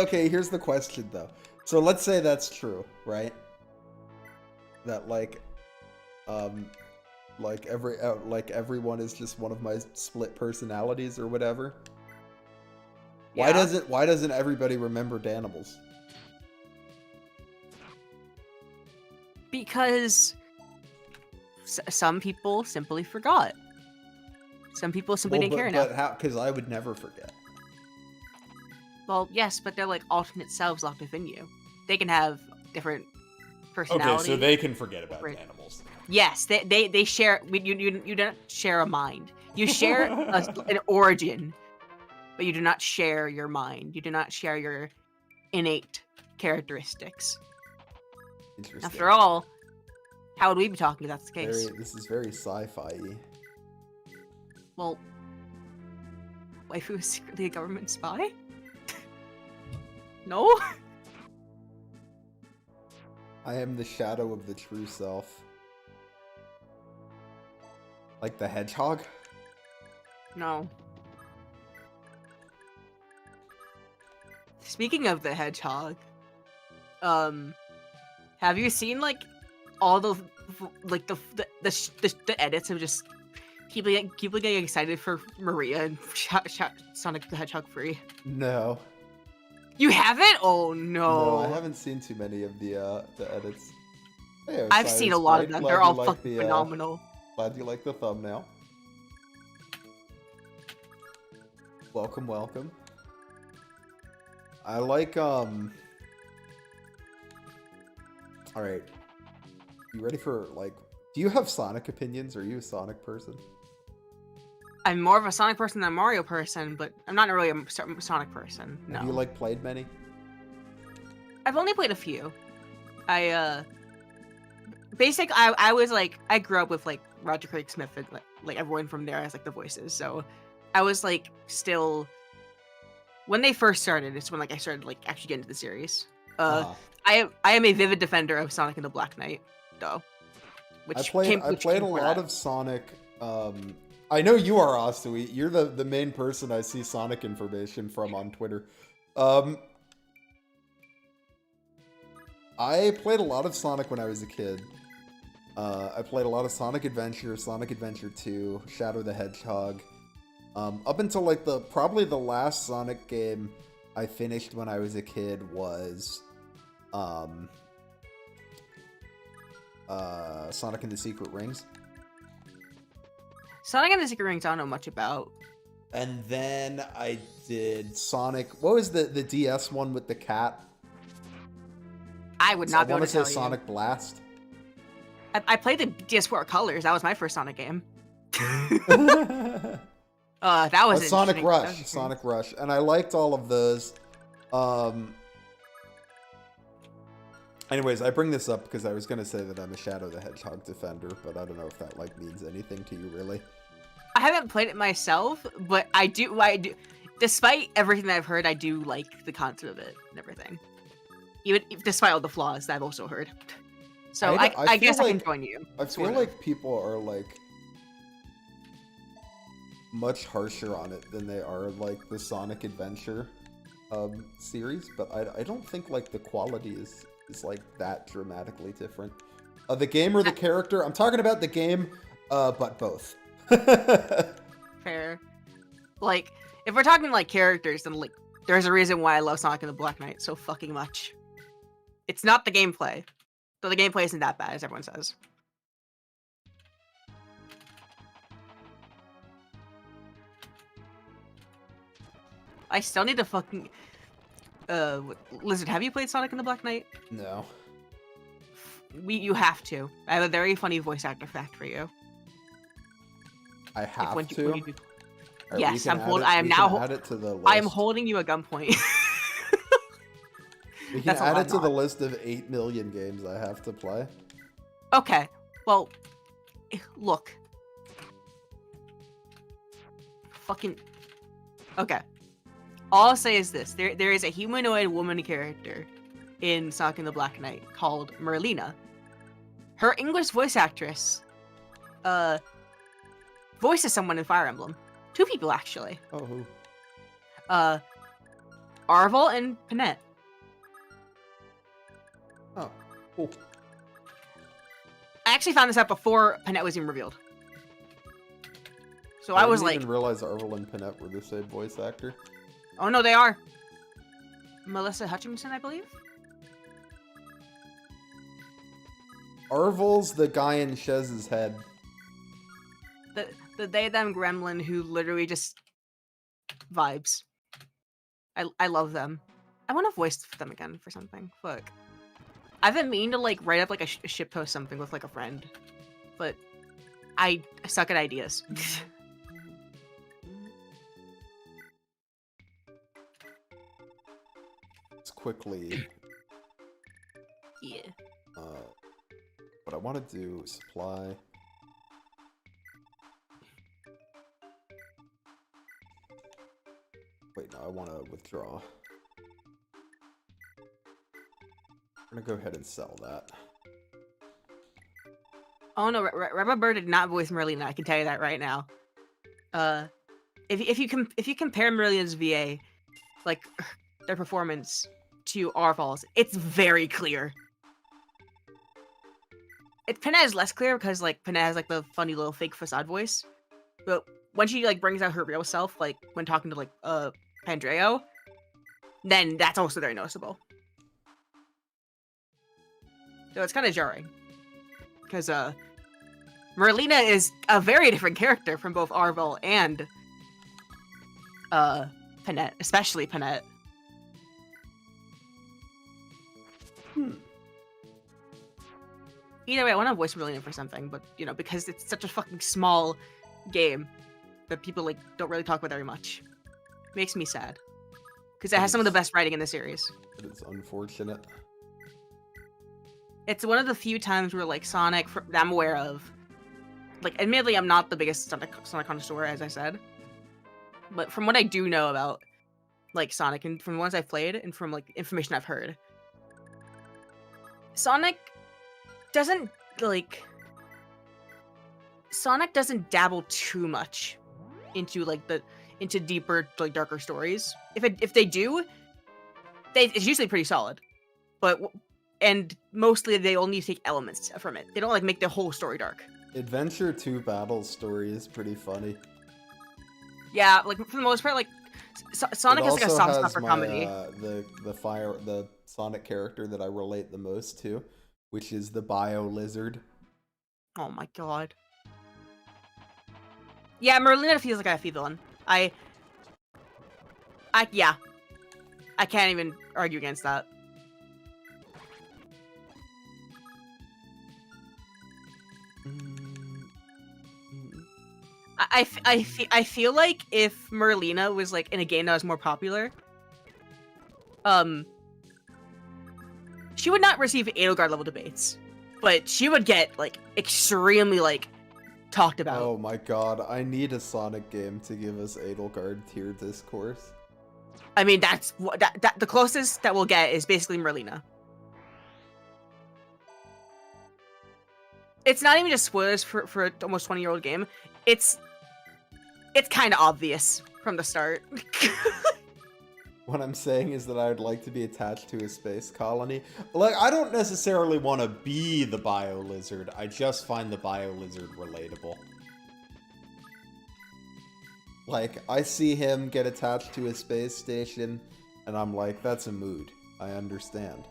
okay. Here's the question, though. So let's say that's true, right? That everyone is just one of my split personalities or whatever. Yeah. Why doesn't everybody remember Danimals? Because some people simply forgot. Some people simply didn't care enough. But how? Because I would never forget. Well, yes, but they're like alternate selves locked within you. They can have different personalities. Okay, so they can forget about Danimals. Yes, they share. You don't share a mind. You share an origin, but you do not share your mind. You do not share your innate characteristics. Interesting. After all, how would we be talking if that's the case? This is very sci-fi-y. Well, waifu is secretly a government spy? No? I am the shadow of the true self. Like the hedgehog? No. Speaking of the hedgehog, have you seen like all the the edits of just people getting excited for Maria and Sonic the Hedgehog free. No. You haven't? Oh no. No, I haven't seen too many of the edits. Hey, I've seen a lot of them. They're all fucking phenomenal. Glad you like the thumbnail. Welcome, welcome. I like Alright. You ready for like do you have Sonic opinions? Are you a Sonic person? I'm more of a Sonic person than a Mario person, but I'm not really a Sonic person. No. Have you like played many? I've only played a few. I was like I grew up with like Roger Craig Smith and like everyone from there has like the voices, so I was like still when they first started. It's when like I started like actually getting into the series. I am a vivid defender of Sonic and the Black Knight, though. I played a lot of Sonic. I know you are, Astui. You're the main person I see Sonic information from on Twitter. I played a lot of Sonic when I was a kid. I played a lot of Sonic Adventure, Sonic Adventure 2, Shadow the Hedgehog. Up until like probably the last Sonic game I finished when I was a kid was Sonic and the Secret Rings. Sonic and the Secret Rings I don't know much about. And then I did Sonic. What was the DS one with the cat? I would not be able to tell you. Sonic Blast. I played the DS4 Colors. That was my first Sonic game. That was Sonic Rush. Sonic Rush. And I liked all of those. Anyways, I bring this up because I was going to say that I'm a Shadow the Hedgehog defender, but I don't know if that like means anything to you, really. I haven't played it myself, but I do. Despite everything that I've heard, I do like the concept of it and everything. Even despite all the flaws that I've also heard. So I guess I can join you. I feel like people are like much harsher on it than they are like the Sonic Adventure series, but I don't think like the quality is like that dramatically different. The game or the character? I'm talking about the game, but both. Fair. Like, if we're talking like characters, then like there's a reason why I love Sonic and the Black Knight so fucking much. It's not the gameplay. Though the gameplay isn't that bad, as everyone says. I still need to fucking... Lizard, have you played Sonic and the Black Knight? No. You have to. I have a very funny voice actor fact for you. I have to? Yes, I am holding you at gunpoint. We can add it to the list of 8 million games I have to play. Okay, well, look. Fucking... Okay. All I'll say is this. There is a humanoid woman character in Sonic and the Black Knight called Merlina. Her English voice actress voices someone in Fire Emblem. 2 people, actually. Oh, who? Arvel and Panette. Oh, cool. I actually found this out before Panette was even revealed. So I was like... I didn't realize Arvel and Panette were the same voice actor. Oh, no, they are. Melissa Hutchinson, I believe? Arvel's the guy in Shez's head. The they-them gremlin who literally just vibes. I love them. I want to voice them again for something. Fuck. I've been meaning to like write up like a ship post something with like a friend, but I suck at ideas. Let's quickly. Yeah. What I want to do is supply. Wait, no, I want to withdraw. I'm gonna go ahead and sell that. Oh no, Rubber Bird did not voice Merlina. I can tell you that right now. If you compare Merlina's VA, like their performance to Arval's, it's very clear. Panette is less clear because like Panette has like the funny little fake facade voice, but when she like brings out her real self, like when talking to like Pandreo, then that's also very noticeable. So it's kind of jarring because Merlina is a very different character from both Arvel and Panette, especially Panette. Either way, I want to voice Merlina for something, but you know, because it's such a fucking small game that people like don't really talk about very much, makes me sad. Because it has some of the best writing in the series. It is unfortunate. It's one of the few times where like Sonic, that I'm aware of, like admittedly I'm not the biggest Sonic connoisseur, as I said, but from what I do know about like Sonic and from the ones I've played and from like information I've heard, Sonic doesn't dabble too much into like into deeper, like darker stories. If they do, it's usually pretty solid, and mostly they only take elements from it. They don't like make the whole story dark. Adventure 2 Battle story is pretty funny. Yeah, like for the most part, like Sonic has like a soft spot for comedy. The Sonic character that I relate the most to, which is the Bio Lizard. Oh my god. Yeah, Merlina feels like a FE villain. Yeah. I can't even argue against that. I feel like if Merlina was like in a game that was more popular, she would not receive Edelgard level debates, but she would get like extremely like talked about. Oh my god, I need a Sonic game to give us Edelgard tier discourse. I mean, that's what the closest that we'll get is basically Merlina. It's not even just spoilers for an almost 20-year-old game. It's kind of obvious from the start. What I'm saying is that I would like to be attached to a space colony. Like, I don't necessarily want to be the Bio Lizard. I just find the Bio Lizard relatable. Like, I see him get attached to a space station, and I'm like, that's a mood. I understand.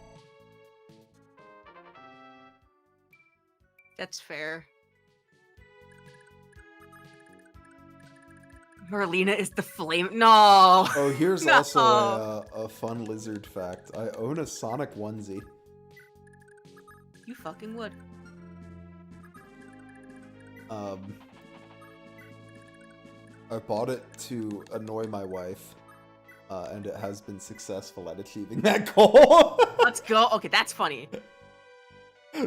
That's fair. Merlina is the flame. No. Oh, here's No. also a fun lizard fact. I own a Sonic onesie. You fucking would. I bought it to annoy my wife, and it has been successful at achieving that goal. Let's go. Okay, that's funny.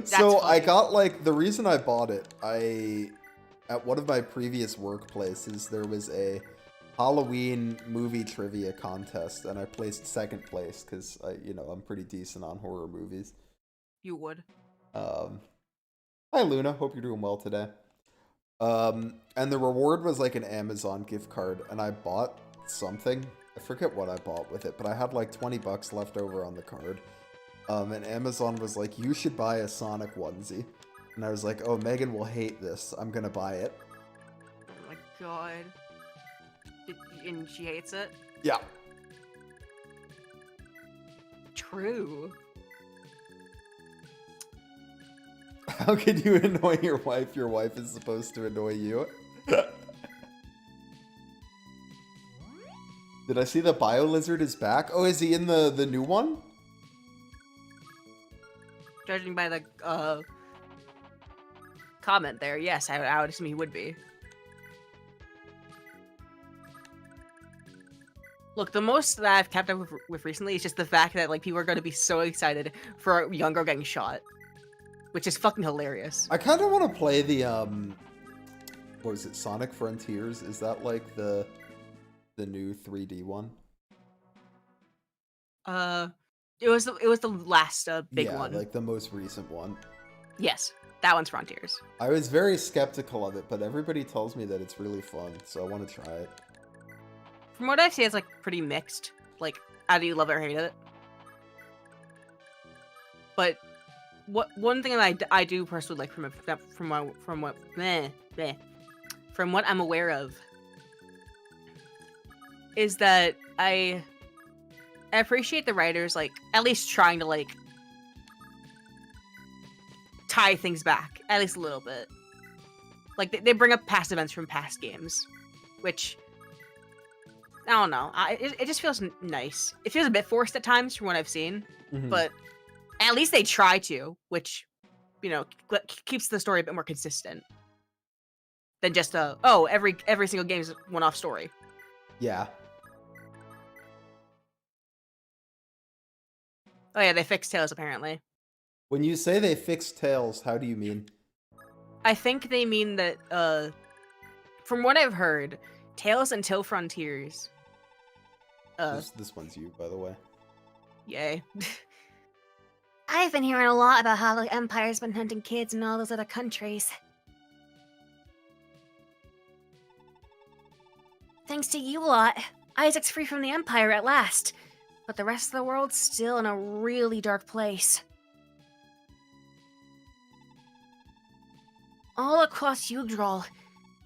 So funny. I got like the reason I bought it. At one of my previous workplaces, there was a Halloween movie trivia contest, and I placed second place because I'm pretty decent on horror movies. You would. Hi Luna, hope you're doing well today. And the reward was like an Amazon gift card, and I bought something. I forget what I bought with it, but I had like $20 left over on the card. And Amazon was like, you should buy a Sonic onesie. And I was like, oh, Megan will hate this. I'm gonna buy it. Oh my god. And she hates it? Yeah. True. How could you annoy your wife? Your wife is supposed to annoy you. Did I see the Bio Lizard is back? Oh, is he in the new one? Judging by the comment there, yes, I would assume he would be. Look, the most that I've kept up with recently is just the fact that like people are going to be so excited for a young girl getting shot, which is fucking hilarious. I kind of want to play the what was it, Sonic Frontiers? Is that like the new 3D one? It was the last big one. Yeah, like the most recent one. Yes, that one's Frontiers. I was very skeptical of it, but everybody tells me that it's really fun, so I want to try it. From what I've seen, it's like pretty mixed. Like, either you love it or hate it. But one thing that I do personally like from what I'm aware of is that I appreciate the writers like at least trying to like tie things back at least a little bit. Like they bring up past events from past games, which I don't know. It just feels nice. It feels a bit forced at times from what I've seen, but at least they try to, which keeps the story a bit more consistent than just every single game is one-off story. Yeah. Oh yeah, they fixed Tails apparently. When you say they fixed Tails, how do you mean? I think they mean that, from what I've heard, Tails Until Frontiers. This one's you, by the way. Yay. I've been hearing a lot about how the Empire's been hunting kids in all those other countries. Thanks to you lot, Isaac's free from the Empire at last. But the rest of the world's still in a really dark place. All across Yggdrasil,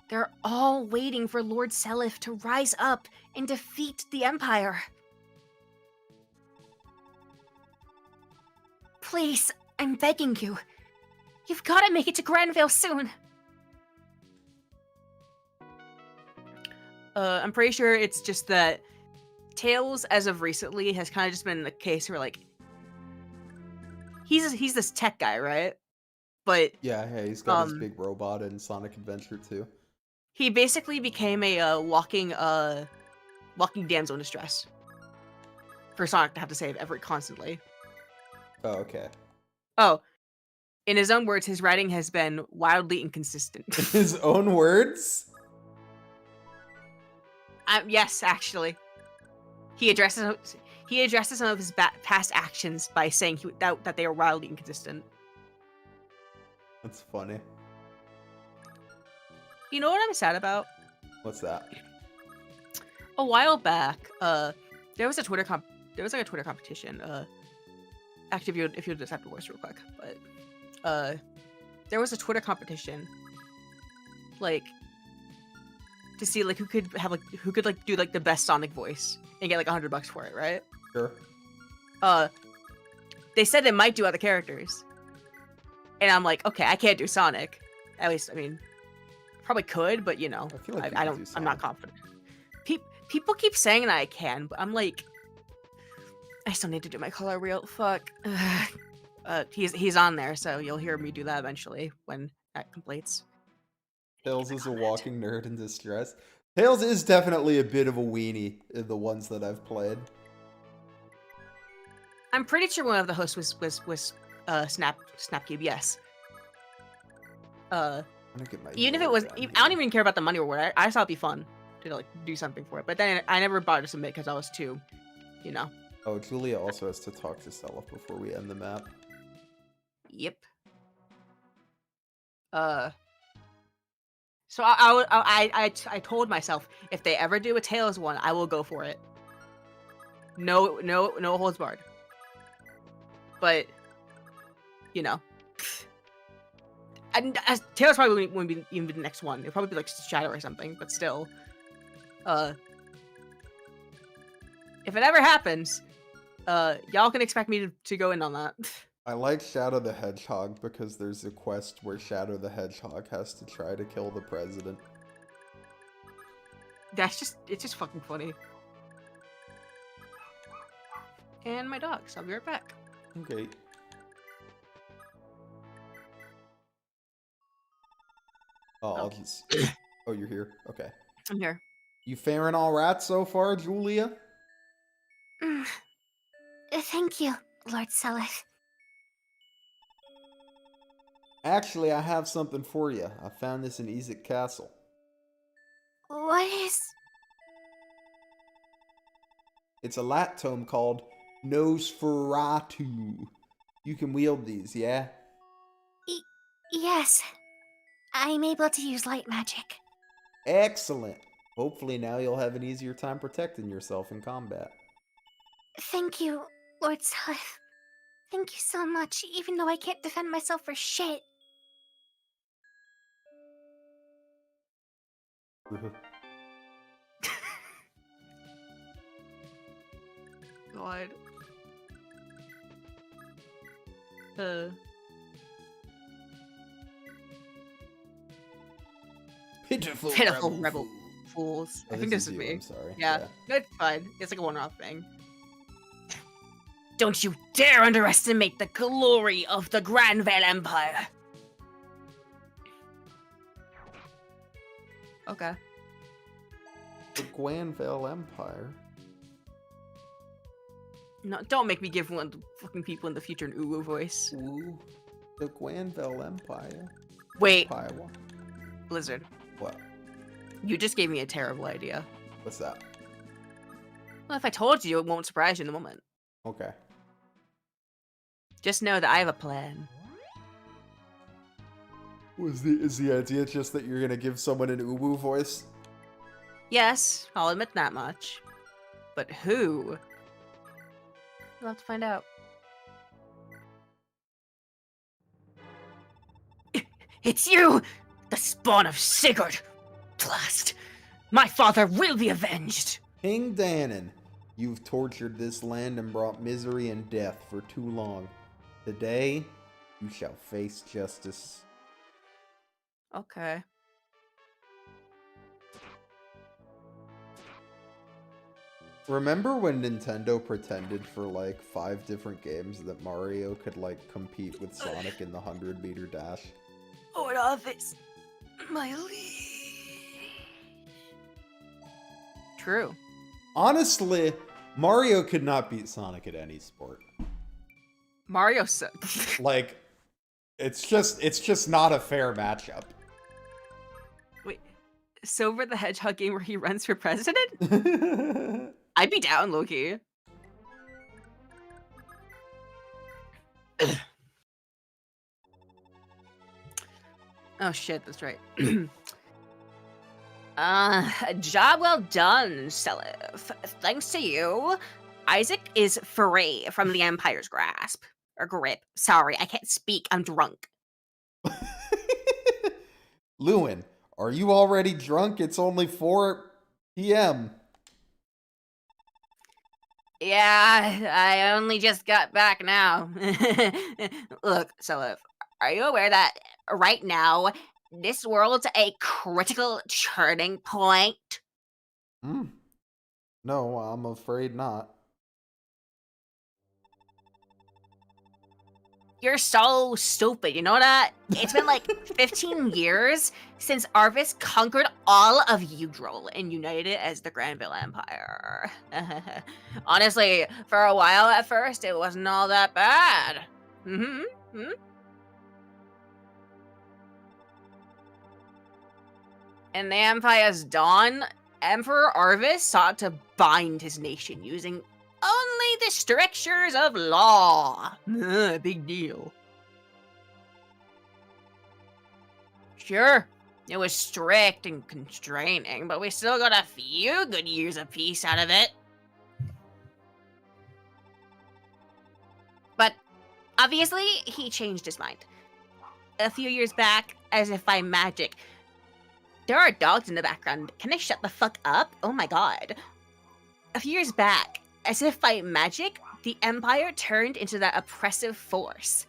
they're all waiting for Lord Seliph to rise up and defeat the Empire. Please, I'm begging you. You've got to make it to Granville soon. I'm pretty sure it's just that Tails, as of recently, has kind of just been the case where, like, he's this tech guy, right? But yeah, he's got his big robot in Sonic Adventure 2. He basically became a walking damsel in distress for Sonic to have to save constantly. Oh, okay. Oh, in his own words, his writing has been wildly inconsistent. His own words? Yes, actually. He addresses some of his past actions by saying that they are wildly inconsistent. That's funny. You know what I'm sad about? What's that? A while back, there was a Twitter competition. Actually, if you'll just have to voice real quick, but there was a Twitter competition, like, to see like who could do like the best Sonic voice and get like $100 for it, right? Sure. They said they might do other characters, and I'm like, okay, I can't do Sonic. At least, I mean, probably could, but I feel like I don't. I'm not confident. People keep saying that I can, but I'm like, I still need to do my color wheel. Fuck. He's on there, so you'll hear me do that eventually when that completes. Tails is a walking nerd in distress. Tails is definitely a bit of a weenie in the ones that I've played. I'm pretty sure one of the hosts was Snapcube. Yes. Even if it was, I don't even care about the money reward. I just thought it'd be fun to like do something for it. But then I never bothered to submit because I was too, Oh, Julia also has to talk to Seliph before we end the map. Yep. So I told myself if they ever do a Tails one, I will go for it. No holds barred. But and Tails probably wouldn't be even the next one. It'd probably be like Shadow or something. But still, if it ever happens, y'all can expect me to go in on that. I like Shadow the Hedgehog because there's a quest where Shadow the Hedgehog has to try to kill the president. It's just fucking funny. And my dogs. I'll be right back. Okay. Oh, I'll just... Oh, you're here? Okay. I'm here. You faring all right so far, Julia? Thank you, Lord Seliph. Actually, I have something for you. I found this in Ezek Castle. What is... It's a light tome called Nosferatu. You can wield these, yeah? Yes. I'm able to use light magic. Excellent. Hopefully now you'll have an easier time protecting yourself in combat. Thank you, Lord Seliph. Thank you so much, even though I can't defend myself for shit. God. Pitiful rebel fools. Oh, I think this is you. me. I'm sorry. Yeah, it's fine. It's like a one-off thing. Don't you dare underestimate the glory of the Granvale Empire! Okay. The Granvale Empire. No, don't make me give one of the fucking people in the future an uwu voice. Ooh. The Granvale Empire. Wait. Empire. Blizzard. What? You just gave me a terrible idea. What's that? Well, if I told you, it won't surprise you in the moment. Okay. Just know that I have a plan. Is the idea just that you're gonna give someone an uwu voice? Yes, I'll admit that much. But who? We'll have to find out. It's you! The spawn of Sigurd! Blast! My father will be avenged! King Danon, you've tortured this land and brought misery and death for too long. Today, you shall face justice. Okay. Remember when Nintendo pretended for like 5 different games that Mario could like compete with Sonic in the 100-meter dash? Lord Office, my liege. True. Honestly, Mario could not beat Sonic at any sport. Mario Like, it's just not a fair matchup. Wait, Silver the Hedgehog game where he runs for president? I'd be down, Loki. Oh shit, that's right. Job well done, Seliph. Thanks to you, Isaac is free from the Empire's grasp. Or grip. Sorry, I can't speak. I'm drunk. Lewyn, are you already drunk? It's only 4 p.m. Yeah, I only just got back now. Look, Seliph, are you aware that right now, this world's a critical turning point? No, I'm afraid not. You're so stupid, you know that? It's been like 15 years since Arvis conquered all of Yggdrasil and united it as the Granville Empire. Honestly, for a while at first, it wasn't all that bad. In the Empire's dawn, Emperor Arvis sought to bind his nation using only the strictures of law. Big deal. Sure, it was strict and constraining, but we still got a few good years of peace out of it. But obviously, he changed his mind. A few years back, as if by magic. There are dogs in the background. Can I shut the fuck up? Oh my god. A few years back, as if by magic, the Empire turned into that oppressive force.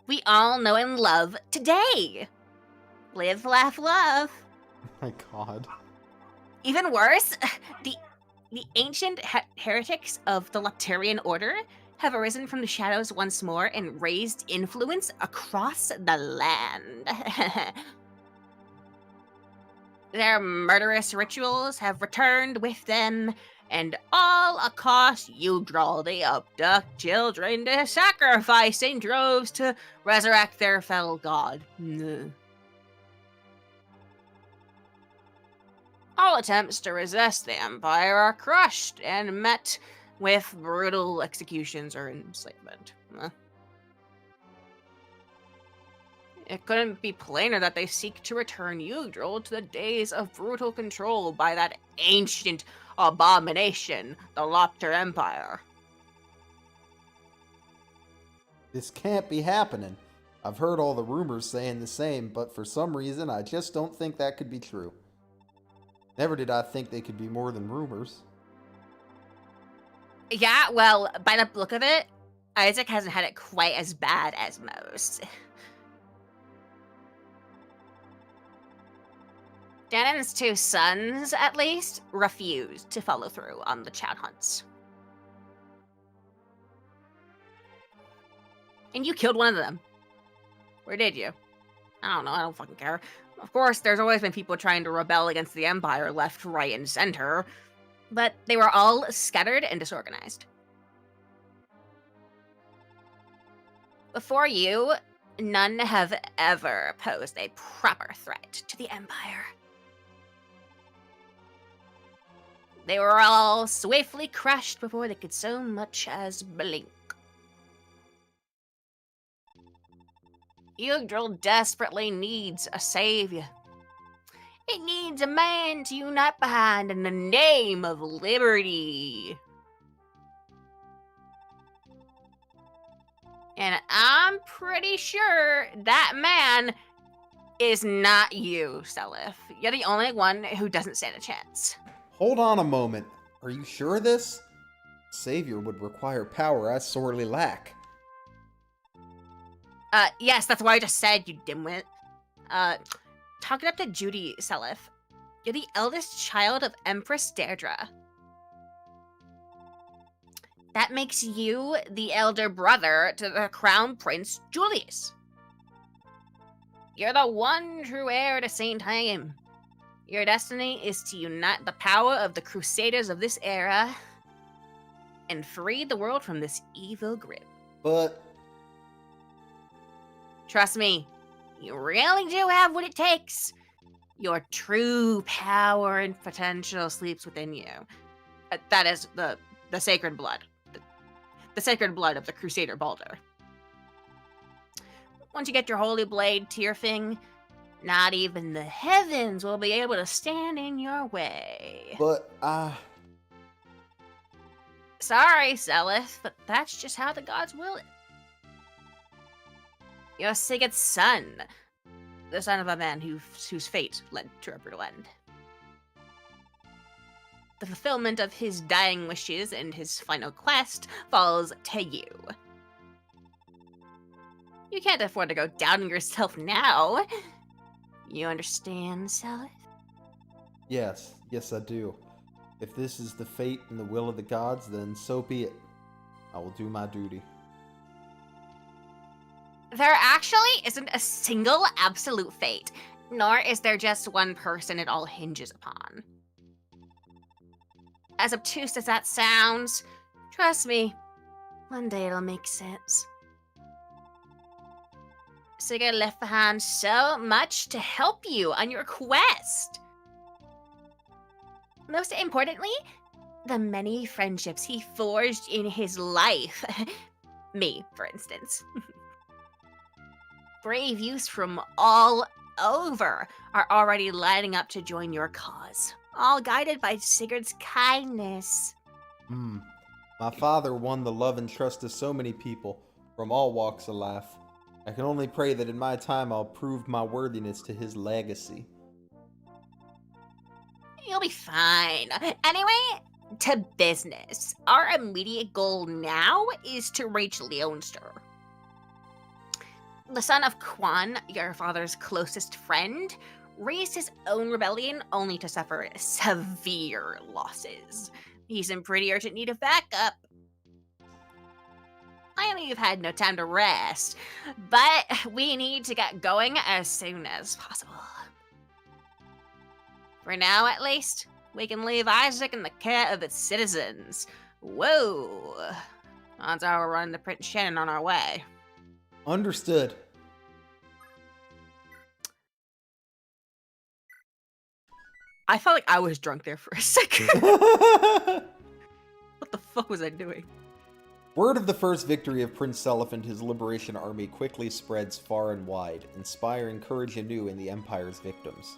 We all know and love today. Live, laugh, love. Oh my god. Even worse, the ancient heretics of the Leptarian Order have arisen from the shadows once more and raised influence across the land. Their murderous rituals have returned with them, and all across Yggdrasil they abduct children to sacrifice in droves to resurrect their fellow god. All attempts to resist the Empire are crushed and met with brutal executions or enslavement. It couldn't be plainer that they seek to return Yggdrasil to the days of brutal control by that ancient abomination, the Lopter Empire. This can't be happening. I've heard all the rumors saying the same, but for some reason I just don't think that could be true. Never did I think they could be more than rumors. Yeah, well, by the look of it, Isaac hasn't had it quite as bad as most. Ganon's 2 sons, at least, refused to follow through on the Chad hunts. And you killed one of them. Where did you? I don't know, I don't fucking care. Of course, there's always been people trying to rebel against the Empire left, right, and center, but they were all scattered and disorganized. Before you, none have ever posed a proper threat to the Empire. They were all swiftly crushed before they could so much as blink. Yggdrasil desperately needs a savior. It needs a man to unite behind in the name of liberty. And I'm pretty sure that man is not you, Seliph. You're the only one who doesn't stand a chance. Hold on a moment. Are you sure of this? Savior would require power I sorely lack. Yes, that's why I just said, you dimwit. Talk it up to Judy, Seliph. You're the eldest child of Empress Deirdre. That makes you the elder brother to the Crown Prince Julius. You're the one true heir to Saint Haim. Your destiny is to unite the power of the Crusaders of this era and free the world from this evil grip. But... Trust me, you really do have what it takes. Your true power and potential sleeps within you. That is the sacred blood. The sacred blood of the Crusader Baldur. Once you get your holy blade to your thing, not even the heavens will be able to stand in your way. But, Sorry, Seliph, but that's just how the gods will it. You're Sigurd's son, the son of a man whose fate led to a brutal end. The fulfillment of his dying wishes and his final quest falls to you. You can't afford to go down on yourself now. You understand, Seliph? yes, I do. If this is the fate and the will of the gods, then so be it. I will do my duty. There actually isn't a single absolute fate, nor is there just one person it all hinges upon. As obtuse as that sounds, trust me, one day it'll make sense. Sigurd left behind so much to help you on your quest. Most importantly, the many friendships he forged in his life. Me, for instance. Brave youths from all over are already lining up to join your cause, all guided by Sigurd's kindness. My father won the love and trust of so many people from all walks of life. I can only pray that in my time I'll prove my worthiness to his legacy. You'll be fine. Anyway, to business. Our immediate goal now is to reach Leonster. The son of Quan, your father's closest friend, raised his own rebellion only to suffer severe losses. He's in pretty urgent need of backup. I know you've had no time to rest, but we need to get going as soon as possible. For now, at least, we can leave Isaac in the care of its citizens. Whoa. Odds are we're running to Prince Shannon on our way. Understood. I felt like I was drunk there for a second. What the fuck was I doing? Word of the first victory of Prince Seliph and his liberation army quickly spreads far and wide, inspiring courage anew in the Empire's victims.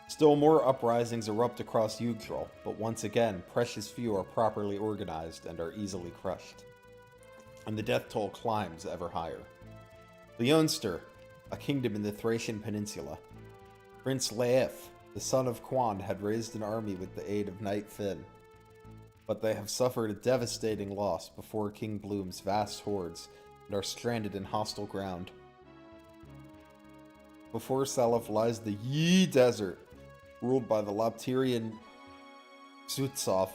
Still more uprisings erupt across Yggdrasil, but once again, precious few are properly organized and are easily crushed. And the death toll climbs ever higher. Leonster, a kingdom in the Thracian peninsula. Prince Leif, the son of Quan, had raised an army with the aid of Knight Finn. But they have suffered a devastating loss before King Bloom's vast hordes and are stranded in hostile ground. Before Seliph lies the Yi Desert, ruled by the Lapterian Zutzoff,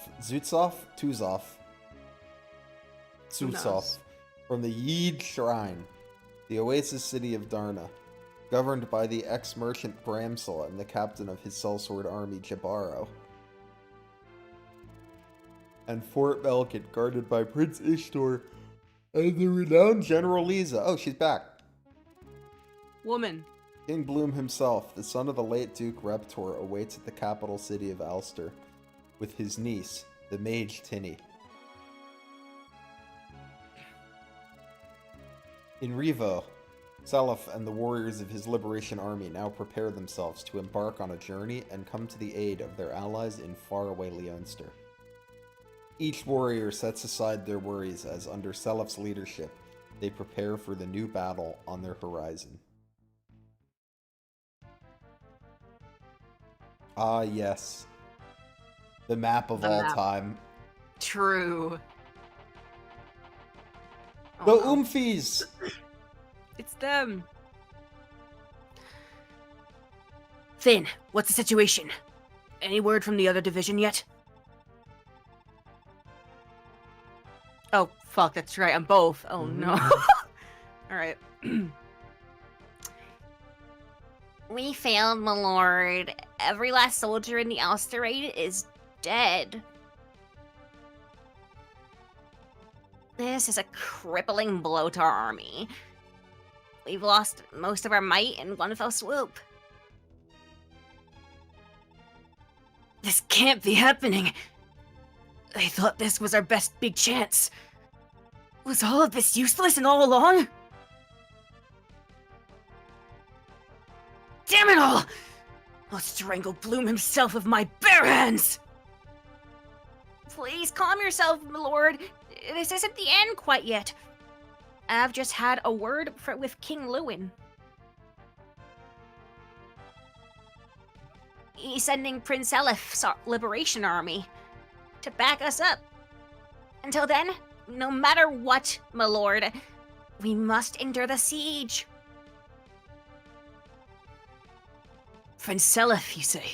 from the Yid Shrine, the oasis city of Darna, governed by the ex-merchant Bramsel and the captain of his sellsword army, Jabaro. And Fort Belkit, guarded by Prince Ishtar and the renowned General Lisa. Oh, she's back. Woman. King Bloom himself, the son of the late Duke Reptor, awaits at the capital city of Ulster with his niece, the Mage Tinny. In Revo, Seliph and the warriors of his liberation army now prepare themselves to embark on a journey and come to the aid of their allies in faraway Leonster. Each warrior sets aside their worries as, under Seliph's leadership, they prepare for the new battle on their horizon. Ah, yes. The map of all time. True. The Oomphies! It's them. Finn, what's the situation? Any word from the other division yet? Oh, fuck, that's right. I'm both. Oh, no. Alright. We failed, my lord. Every last soldier in the Ulster raid is dead. This is a crippling blow to our army. We've lost most of our might in one fell swoop. This can't be happening. I thought this was our best big chance. Was all of this useless and all along? Damn it all! I'll strangle Bloom himself with my bare hands! Please calm yourself, my lord. This isn't the end quite yet. I've just had a word with King Lewyn. He's sending Prince Seliph's liberation army to back us up. Until then, no matter what, my lord, we must endure the siege. Prince Seliph, you say?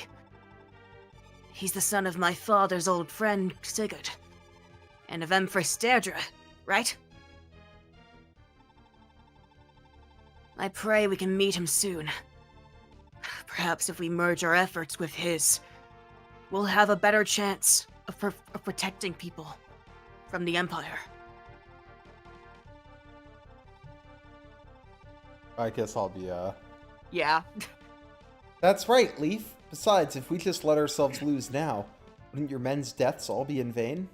He's the son of my father's old friend, Sigurd, and of Empress Deirdre, right? I pray we can meet him soon. Perhaps if we merge our efforts with his, we'll have a better chance of protecting people from the Empire. I guess I'll be, Yeah. That's right, Leaf. Besides, if we just let ourselves lose now, wouldn't your men's deaths all be in vain?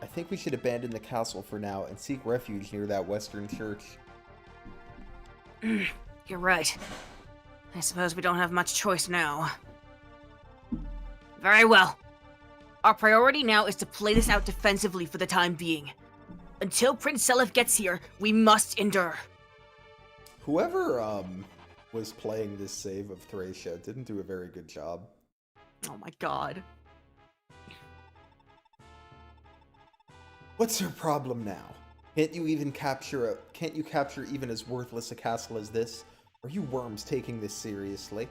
I think we should abandon the castle for now and seek refuge near that western church. You're right. I suppose we don't have much choice now. Very well. Our priority now is to play this out defensively for the time being. Until Prince Seliph gets here, we must endure. Whoever, was playing this save of Thracia didn't do a very good job. Oh my god. What's your problem now? Can't you capture even as worthless a castle as this? Are you worms taking this seriously?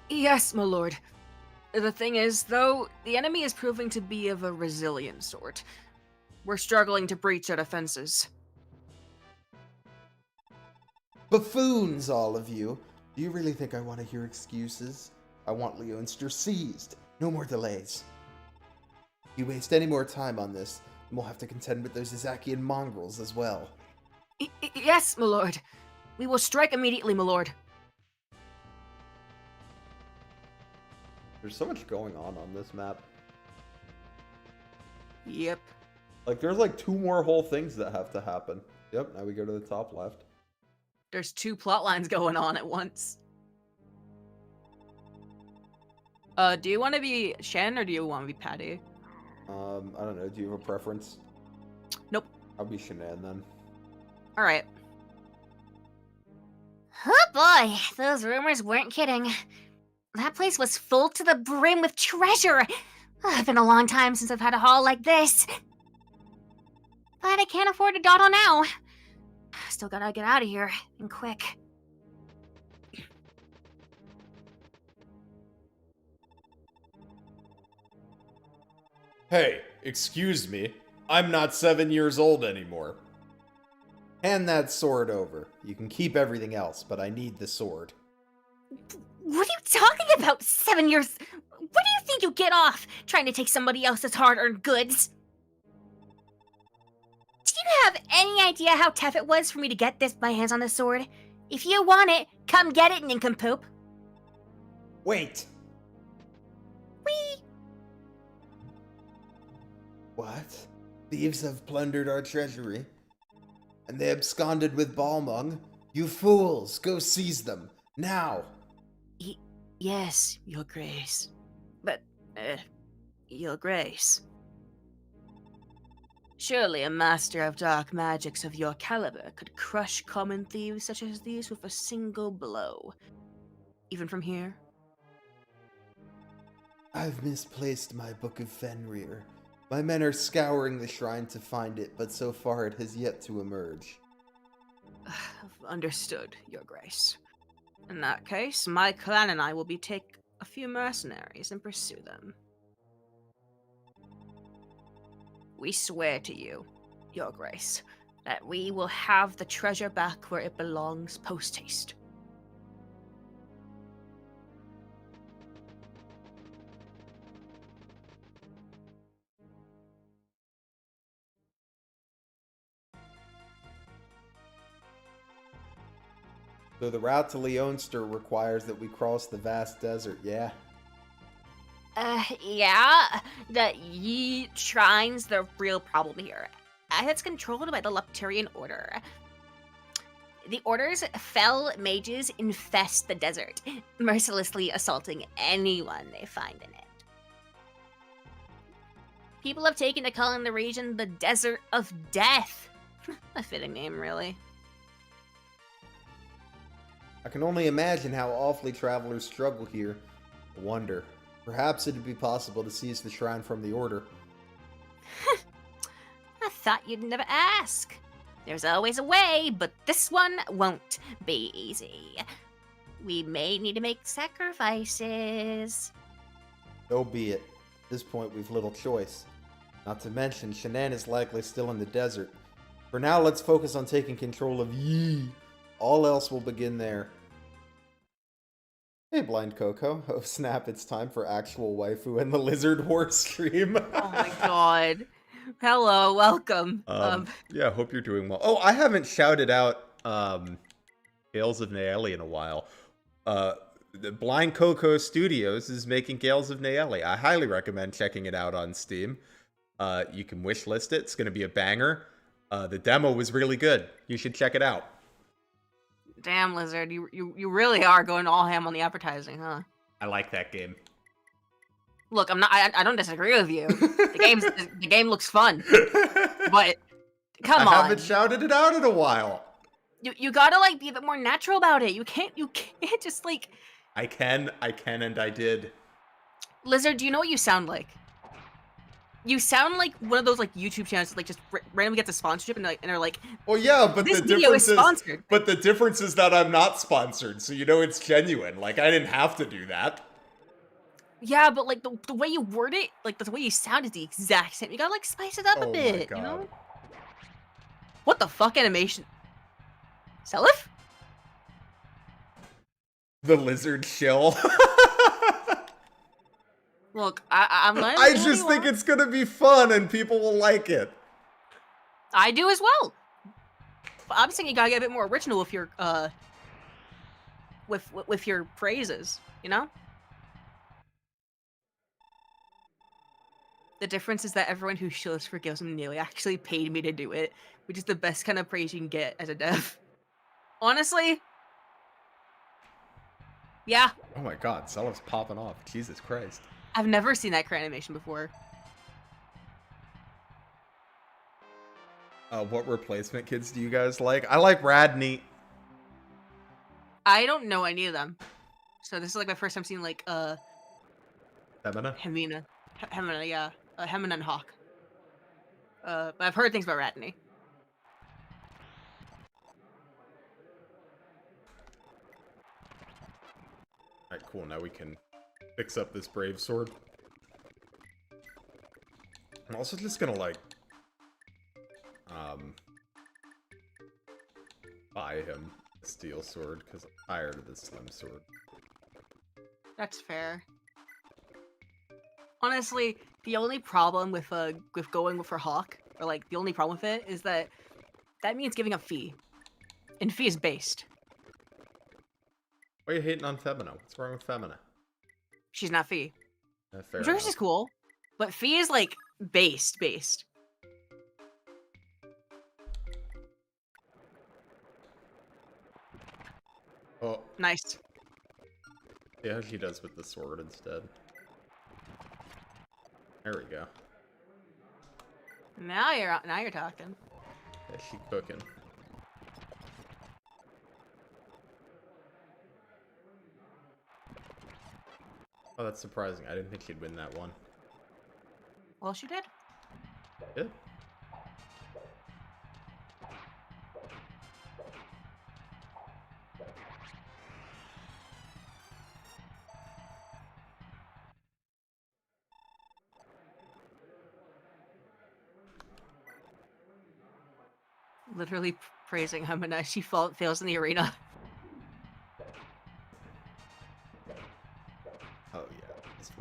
Yes, my lord. The thing is, though, the enemy is proving to be of a resilient sort. We're struggling to breach our defenses. Buffoons, all of you! Do you really think I want to hear excuses? I want Leonster seized. No more delays. If you waste any more time on this, and we'll have to contend with those Izakian mongrels as well. Yes, my lord. We will strike immediately, my lord. There's so much going on this map. Yep. Like, there's like 2 more whole things that have to happen. Yep, now we go to the top left. There's 2 plot lines going on at once. Do you want to be Shen or do you want to be Patty? I don't know. Do you have a preference? Nope. I'll be Shanann then. Alright. Oh boy, those rumors weren't kidding. That place was full to the brim with treasure. It's been a long time since I've had a haul like this. But I can't afford to dawdle now. Still gotta get out of here, and quick. Hey, excuse me. I'm not 7 years old anymore. Hand that sword over. You can keep everything else, but I need the sword. What are you talking about, 7 years? What do you think you get off trying to take somebody else's hard-earned goods? Do you have any idea how tough it was for me to get my hands on the sword? If you want it, come get it, nincompoop. Wait. Whee! What? Thieves have plundered our treasury. And they absconded with Balmung? You fools! Go seize them! Now! Yes, Your Grace. But, Your Grace. Surely a master of dark magics of your caliber could crush common thieves such as these with a single blow. Even from here? I've misplaced my Book of Fenrir. My men are scouring the shrine to find it, but so far it has yet to emerge. Understood, Your Grace. In that case, my clan and I will take a few mercenaries and pursue them. We swear to you, Your Grace, that we will have the treasure back where it belongs post-haste. So the route to Leonster requires that we cross the vast desert, yeah? Yeah. The Yi Shrine's the real problem here. It's controlled by the Lepturian Order. The Order's fell mages infest the desert, mercilessly assaulting anyone they find in it. People have taken to calling the region the Desert of Death. A fitting name, really. I can only imagine how awfully travelers struggle here. I wonder, perhaps it'd be possible to seize the shrine from the Order. I thought you'd never ask. There's always a way, but this one won't be easy. We may need to make sacrifices. So be it. At this point, we've little choice. Not to mention, Shanann is likely still in the desert. For now, let's focus on taking control of Yi. All else will begin there. Hey, Blind Coco. Oh snap, it's time for actual waifu and the Lizard War stream. Oh my god. Hello, welcome. Yeah, hope you're doing well. Oh, I haven't shouted out Gales of Naeli in a while. The Blind Coco Studios is making Gales of Naeli. I highly recommend checking it out on Steam. You can wishlist it. It's going to be a banger. The demo was really good. You should check it out. Damn, Lizard, you really are going all ham on the advertising, huh? I like that game. Look, I don't disagree with you. The game looks fun, but come on. I haven't shouted it out in a while. You gotta like be a bit more natural about it. You can't just like. I can, and I did. Lizard, do you know what you sound like? You sound like one of those like YouTube channels that like just randomly gets a sponsorship and they're like, well, yeah, but this the video difference is sponsored. But the difference is that I'm not sponsored, so you know it's genuine. Like I didn't have to do that. Yeah, but like the way you word it, like the way you sound is the exact same. You gotta like spice it up a bit, you know? What the fuck animation? Selif? The lizard shill. Look, I'm learning. I just think it's gonna be fun and people will like it. I do as well. But I'm saying you gotta get a bit more original with your with your phrases, you know? The difference is that everyone who shows for Gills and Nearly actually paid me to do it, which is the best kind of praise you can get as a dev. Honestly. Yeah. Oh my god, Zella's popping off. Jesus Christ. I've never seen that crit animation before. What replacement kids do you guys like? I like Radney. I don't know any of them. So this is like my first time seeing like Femina? Hemina, yeah. Hemina and Hawk. But I've heard things about Radney. Alright, cool. Now we can fix up this brave sword. I'm also just gonna, like, buy him a steel sword, because I'm tired of this slim sword. That's fair. Honestly, the only problem with going for Hawk, or like the only problem with it, is that means giving up Fee. And Fee is based. Why are you hating on Femina? What's wrong with Femina? She's not Fee. Fair Joyce is cool, but Fee is like based. Oh. Nice. Yeah, he does with the sword instead. There we go. Now you're talking. Yeah, she cooking. Oh, that's surprising. I didn't think she'd win that one. Well, she did. Good. Literally praising Hemina. She fails in the arena. Oh yeah, this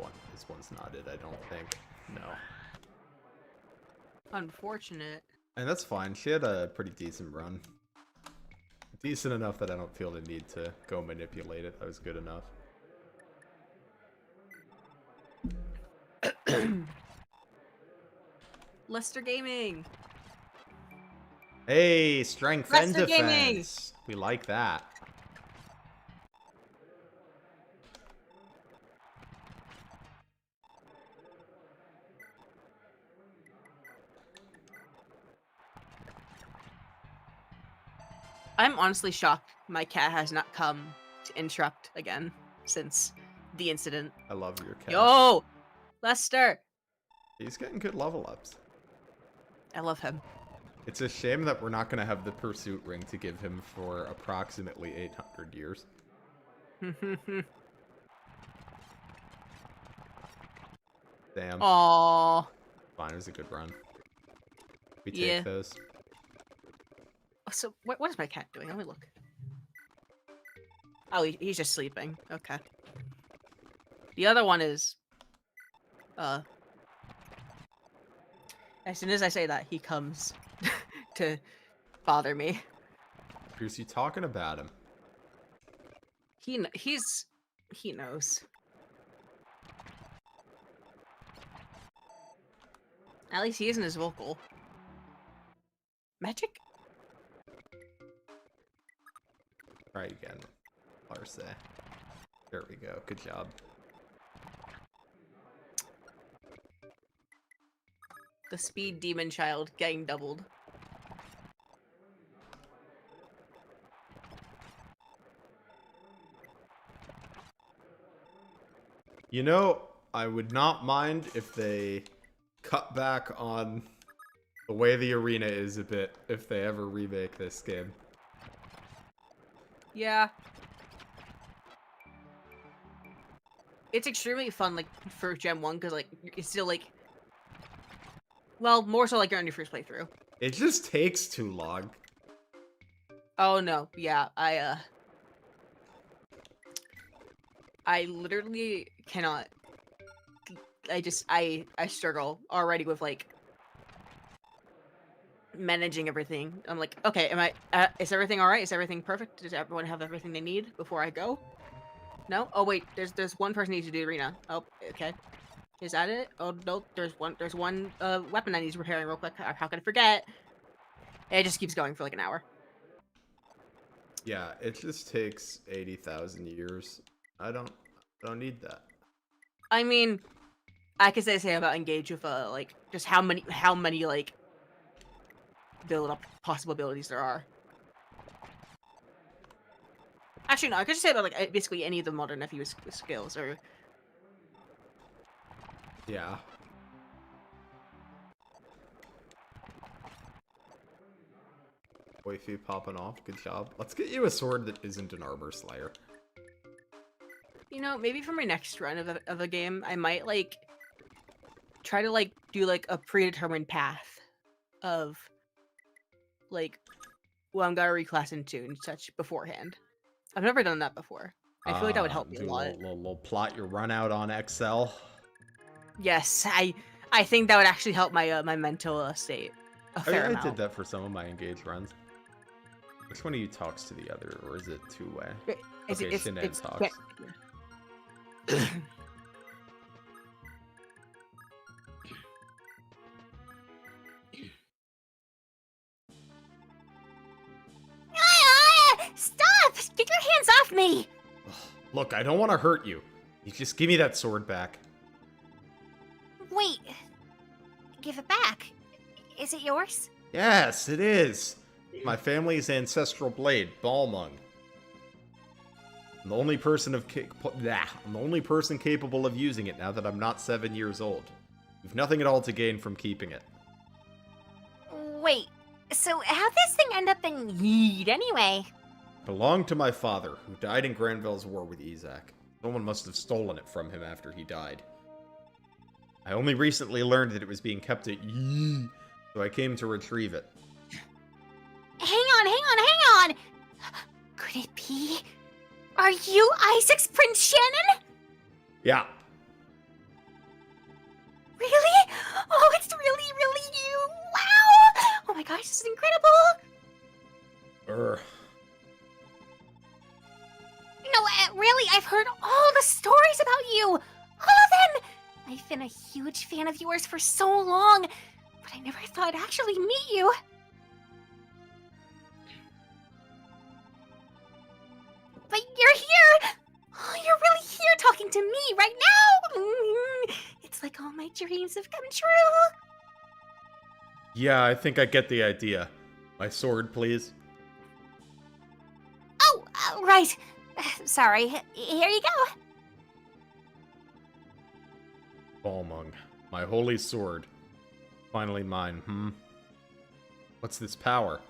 one's not it, I don't think. No. Unfortunate. And that's fine. She had a pretty decent run. Decent enough that I don't feel the need to go manipulate it. That was good enough. Lester Gaming. Hey, strength and Lester defense. We like that. I'm honestly shocked my cat has not come to interrupt again since the incident. I love your cat. Yo! Lester! He's getting good level ups. I love him. It's a shame that we're not going to have the pursuit ring to give him for approximately 800 years. Damn. Aww. Fine, it was a good run. We take those. So, what is my cat doing? Let me look. Oh, he's just sleeping. Okay. The other one is... as soon as I say that, he comes to bother me. Who's you talking about him? He knows. At least he isn't as vocal. Magic? Try again. Arce. There we go. Good job. The speed demon child getting doubled. You know, I would not mind if they cut back on the way the arena is a bit if they ever remake this game. Yeah. It's extremely fun, like, for Gen 1, because, like, it's still, like... Well, more so, like, you're on your first playthrough. It just takes too long. Oh, no. Yeah, I literally cannot... I struggle already with, like... managing everything. I'm like, okay, is everything alright? Is everything perfect? Does everyone have everything they need before I go? No? Oh wait, there's one person who needs to do the arena. Oh, okay. Is that it? Oh no, there's one weapon that needs repairing real quick. How could I forget? It just keeps going for like an hour. Yeah, it just takes 80,000 years. I don't need that. I mean, I could say about engage with like just how many like build up possible abilities there are. Actually, no, I could just say about like basically any of the modern FE skills or. Yeah. Wifey popping off. Good job. Let's get you a sword that isn't an armor slayer. You know, maybe for my next run of a game, I might like try to like do like a predetermined path of like what I'm gonna reclass into and such beforehand. I've never done that before. I feel like that would help me a lot. Little plot your run out on Excel. Yes, I think that would actually help my my mental state a fair amount. I did that for some of my engaged runs. Which one of you talks to the other, or is it two-way? Okay, Shinan talks. Stop! Get your hands off me! Look, I don't want to hurt you. You just give me that sword back. Wait. Give it back. Is it yours? Yes, it is. My family's ancestral blade, Balmung. I'm the only person capable of using it now that I'm not 7 years old. You've nothing at all to gain from keeping it. Wait, so how'd this thing end up in Yeed anyway? It belonged to my father, who died in Granville's war with Isaac. Someone must have stolen it from him after he died. I only recently learned that it was being kept at Yeed, so I came to retrieve it. Hang on! Could it be? Are you Isaac's Prince Shannon? Yeah. Really? Oh, it's really you! Wow! Oh my gosh, this is incredible! No, really, I've heard all the stories about you! All of them! I've been a huge fan of yours for so long, but I never thought I'd actually meet you. But you're here! Oh, you're really here talking to me right now! It's like all my dreams have come true! Yeah, I think I get the idea. My sword, please. Oh, right. Sorry. Here you go. Balmung, my holy sword. Finally mine, What's this power?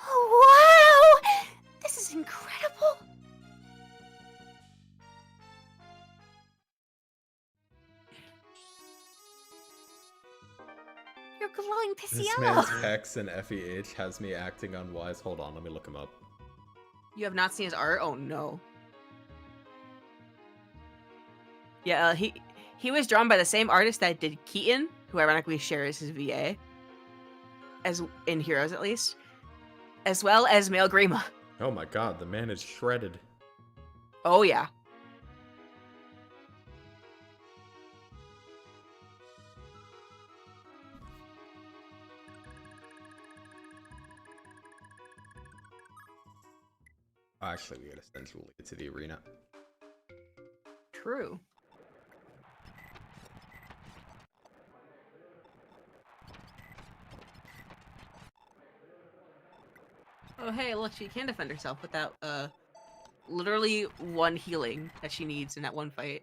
Oh, wow! This is incredible. You're glowing pissy This yellow. man's pecs and FEH has me acting unwise. Hold on, let me look him up. You have not seen his art? Oh no. Yeah, he was drawn by the same artist that did Keaton, who ironically shares his VA, as in Heroes at least, as well as Male Grima. Oh my god, the man is shredded. Oh yeah. Actually, we gotta essentially get to the arena. True. Oh hey, look, she can defend herself without literally one healing that she needs in that one fight.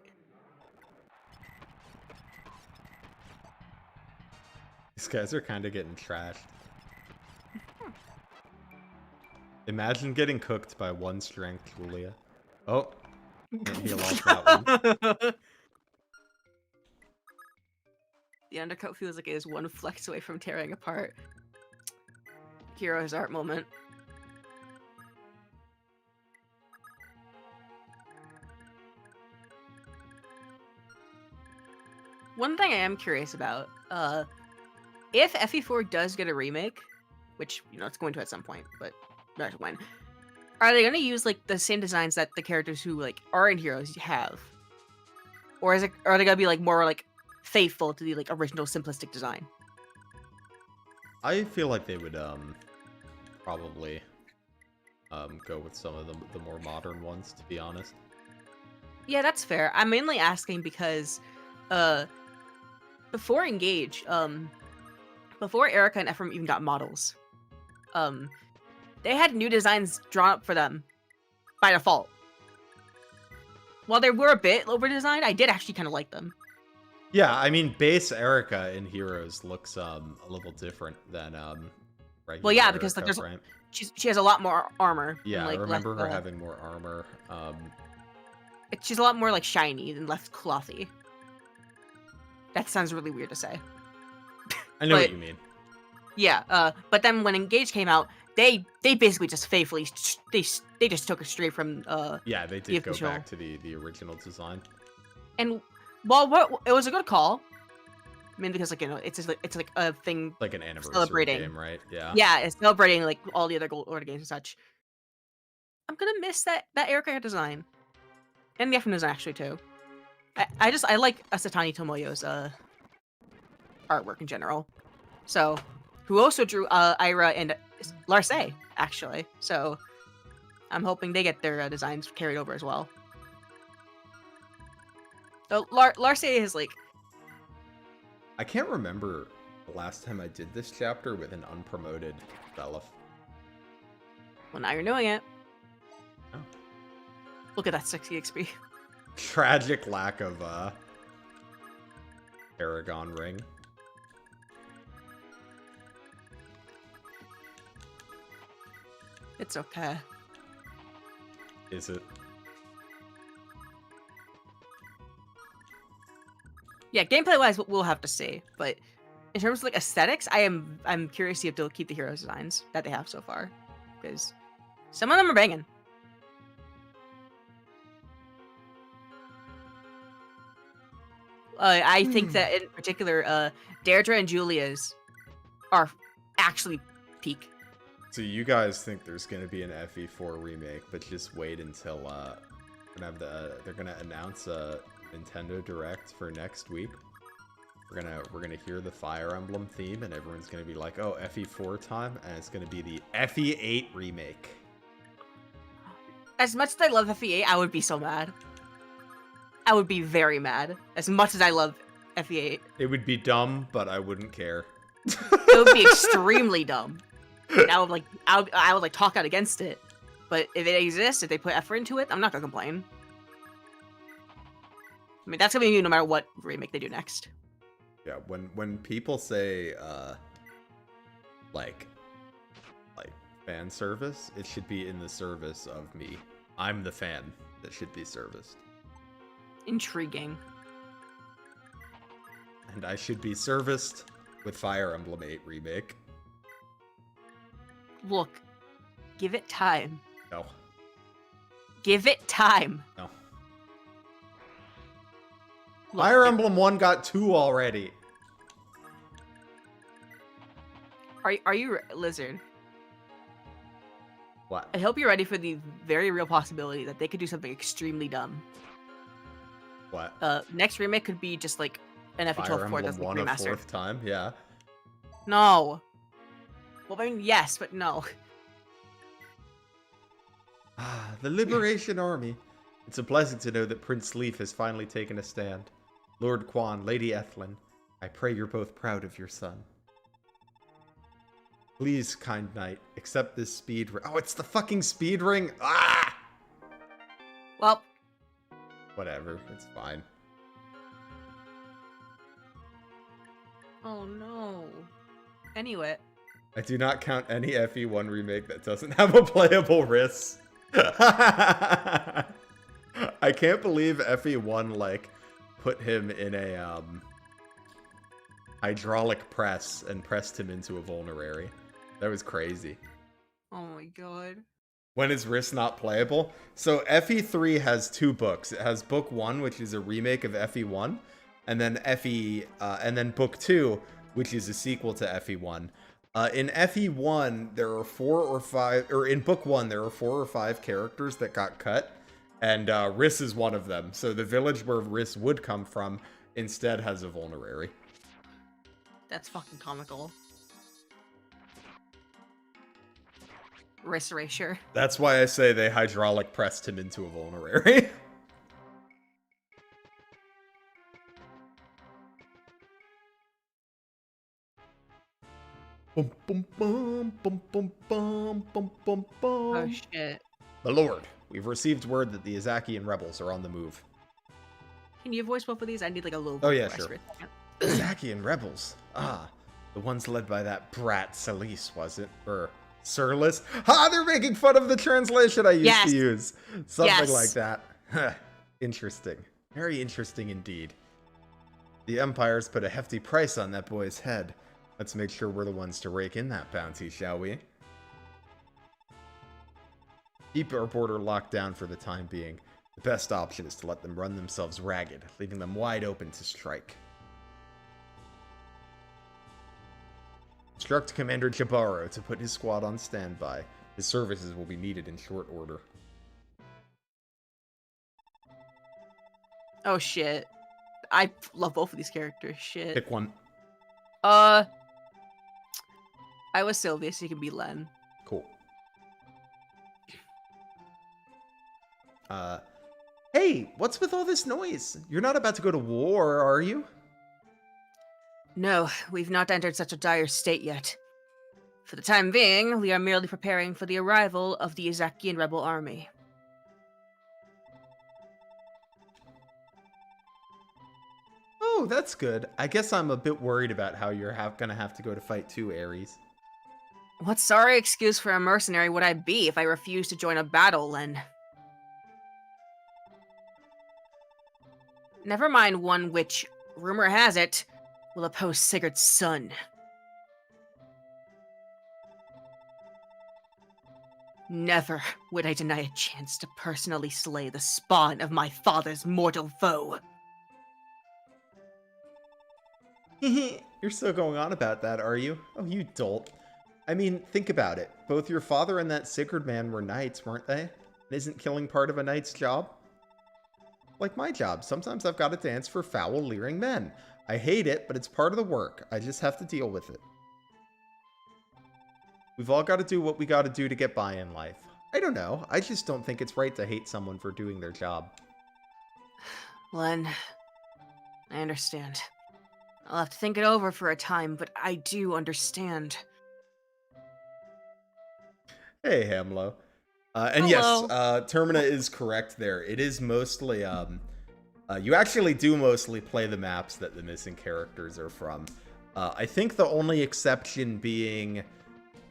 These guys are kind of getting trashed. Imagine getting cooked by one strength, Julia. Oh, can't heal off that one. The undercoat feels like it is one flex away from tearing apart. Hero's art moment. One thing I am curious about, if FE4 does get a remake, which, you know, it's going to at some point, but not when, are they going to use, like, the same designs that the characters who, like, are in Heroes have? or are they gonna be like more like faithful to the like original simplistic design? I feel like they would probably go with some of the more modern ones, to be honest. Yeah, that's fair. I'm mainly asking because before Engage, before Erica and Ephraim even got models, they had new designs drawn up for them by default. While they were a bit over-designed, I did actually kind of like them. Yeah, I mean, base Erica in Heroes looks a little different than regular well, yeah, because like Erica, there's she has a lot more armor. Yeah, and, like, I remember her having more armor. She's a lot more like shiny than less clothy. That sounds really weird to say. I know what you mean. Yeah, but then when Engage came out, they basically just faithfully they just took it straight from yeah, they did go back to the original design. And well, it was a good call. I mean, because like it's like a thing, like an anniversary celebrating game, right? Yeah. Yeah, it's celebrating like all the other Gold Order games and such. I'm gonna miss that Erica design, and the Ephraim design actually too. I like Asatani Tomoyo's artwork in general. So, who also drew Ayra and Larce actually. So, I'm hoping they get their designs carried over as well. So Larce is like. I can't remember the last time I did this chapter with an unpromoted Belef. Well, now you're doing it. Oh. Look at that 60 XP. Tragic lack of Paragon ring. It's okay. Is it? Yeah, gameplay-wise, we'll have to see. But in terms of like aesthetics, I'm curious to see if they'll keep the heroes designs that they have so far, because some of them are banging. I think that in particular, Deirdre and Julia's are actually peak. So you guys think there's gonna be an FE4 remake, but just wait until they're gonna announce a Nintendo Direct for next week. We're gonna hear the Fire Emblem theme, and everyone's gonna be like, "Oh, FE4 time," and it's gonna be the FE8 remake. As much as I love FE8, I would be so mad. I would be very mad. As much as I love FE8, it would be dumb, but I wouldn't care. It would be extremely dumb. I would like talk out against it. But if it exists, if they put effort into it, I'm not gonna complain. I mean, that's gonna be no matter what remake they do next. Yeah, when people say like fan service, it should be in the service of me. I'm the fan that should be serviced. Intriguing. And I should be serviced with Fire Emblem 8 remake. Look, give it time. No. Give it time. No. Look, Fire Emblem 1 got 2 already. Are you Lizard? What? I hope you're ready for the very real possibility that they could do something extremely dumb. What? Next remake could be just like an FE12 4 that's like remastered. Fourth time, yeah. No. Well, I mean, yes, but no. The Liberation Army. It's a blessing to know that Prince Leaf has finally taken a stand. Lord Quan, Lady Ethlyn, I pray you're both proud of your son. Please, kind knight, accept this speed ring. Oh, it's the fucking speed ring? Ah! Well. Whatever, it's fine. Oh no. Anyway. I do not count any FE1 remake that doesn't have a playable Riss. I can't believe FE1 like put him in a hydraulic press and pressed him into a vulnerary. That was crazy. Oh my god. When is Riss not playable? So FE3 has 2 books. It has book 1, which is a remake of FE1, and then and then book 2, which is a sequel to FE1. In FE1, there are 4 or 5, or in book 1, there are 4 or 5 characters that got cut, And Riss is one of them. So the village where Riss would come from instead has a vulnerary. That's fucking comical. Riss erasure. That's why I say they hydraulic pressed him into a vulnerary. Bum, bum, bum, bum, bum, bum, bum, bum, bum. Oh shit. My lord, we've received word that the Azakian rebels are on the move. Can you voice both of these? I need like a little Oh yeah, voice sure. for a second. Azakian rebels? Ah, the ones led by that brat Celise, was it? Or Surlis? Ha, they're making fun of the translation I used to use. Something like that. Interesting. Very interesting indeed. The Empire's put a hefty price on that boy's head. Let's make sure we're the ones to rake in that bounty, shall we? Keep our border locked down for the time being. The best option is to let them run themselves ragged, leaving them wide open to strike. Instruct Commander Jabaro to put his squad on standby. His services will be needed in short order. Oh shit. I love both of these characters. Shit. Pick one. I was Sylvia, so you can be Len. Cool. Hey, what's with all this noise? You're not about to go to war, are you? No, we've not entered such a dire state yet. For the time being, we are merely preparing for the arrival of the Azakian rebel army. Oh, that's good. I guess I'm a bit worried about how you're gonna have to go to fight too, Ares. What sorry excuse for a mercenary would I be if I refused to join a battle, Len? Never mind one which, rumor has it, will oppose Sigurd's son. Never would I deny a chance to personally slay the spawn of my father's mortal foe. You're still going on about that, are you? Oh, you dolt. I mean, think about it. Both your father and that Sigurd man were knights, weren't they? Isn't killing part of a knight's job? Like my job. Sometimes I've got to dance for foul, leering men. I hate it, but it's part of the work. I just have to deal with it. We've all got to do what we got to do to get by in life. I don't know. I just don't think it's right to hate someone for doing their job. Len, I understand. I'll have to think it over for a time, but I do understand. Hey, Hamlo. And hello. Yes, Termina is correct there. It is mostly, you actually do mostly play the maps that the missing characters are from. I think the only exception being,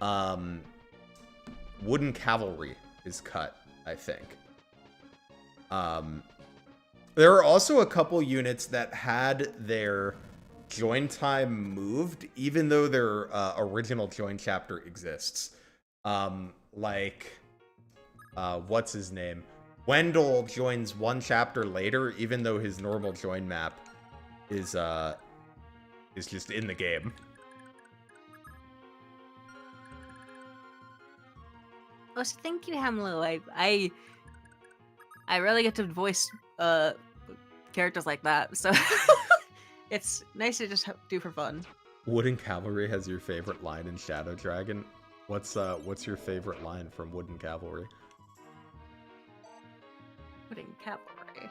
Wooden Cavalry is cut, I think. There are also a couple units that had their join time moved, even though their original join chapter exists. What's his name? Wendell joins one chapter later, even though his normal join map is just in the game. Oh, so thank you, Hamlo. I really get to voice characters like that, so it's nice to just do for fun. Wooden Cavalry has your favorite line in Shadow Dragon. What's your favorite line from Wooden Cavalry? Wooden Cavalry.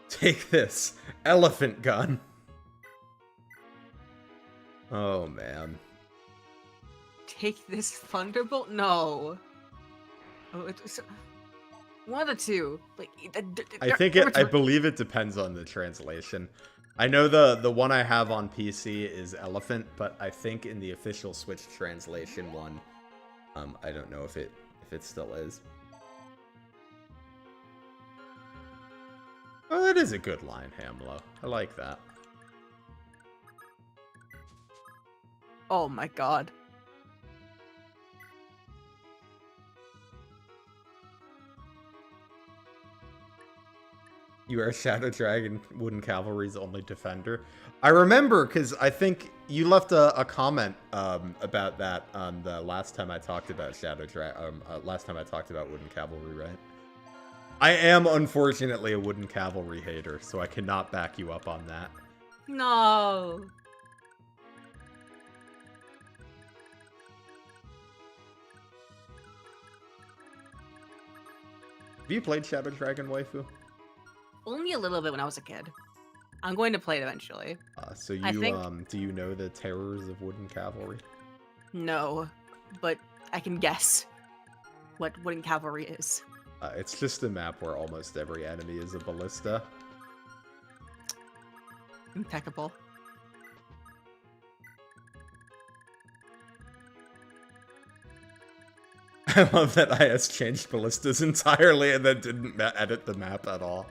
Take this, elephant gun. Oh man. Take this Thunderbolt? No. Oh, it's one of the two. Like, I believe it depends on the translation. I know the one I have on PC is elephant, but I think in the official Switch translation one, I don't know if it still is. Oh, that is a good line, Hamlo. I like that. Oh my god. You are Shadow Dragon Wooden Cavalry's only defender. I remember because I think you left a comment about that on the last time I talked about last time I talked about Wooden Cavalry, right? I am unfortunately a Wooden Cavalry hater, so I cannot back you up on that. No. Have you played Shadow Dragon Waifu? Only a little bit when I was a kid. I'm going to play it eventually. So you do you know the terrors of Wooden Cavalry? No, but I can guess what Wooden Cavalry is. It's just a map where almost every enemy is a ballista. Impeccable. I love that IS changed ballistas entirely and then didn't edit the map at all.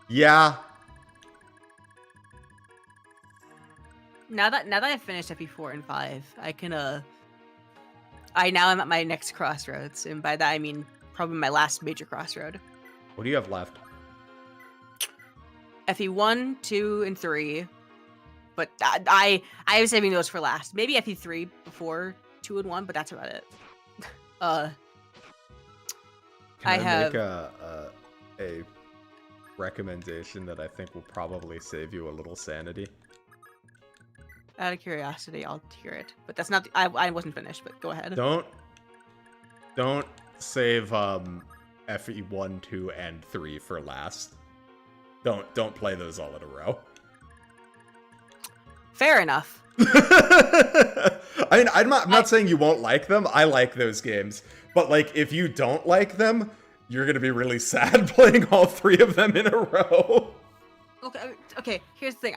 Yeah. Now that I've finished FE4 and 5, I can I now am at my next crossroads, and by that I mean probably my last major crossroad. What do you have left? FE1, 2, and 3. But I was saving those for last. Maybe FE3 before 2 and 1, but that's about it. Can I make a recommendation that I think will probably save you a little sanity? Out of curiosity, I'll hear it. But that's not. I wasn't finished. But go ahead. Don't save FE1, 2, and 3 for last. Don't play those all in a row. Fair enough. I mean, I'm not saying you won't like them. I like those games. But, like, if you don't like them, you're going to be really sad playing all 3 of them in a row. Okay, here's the thing.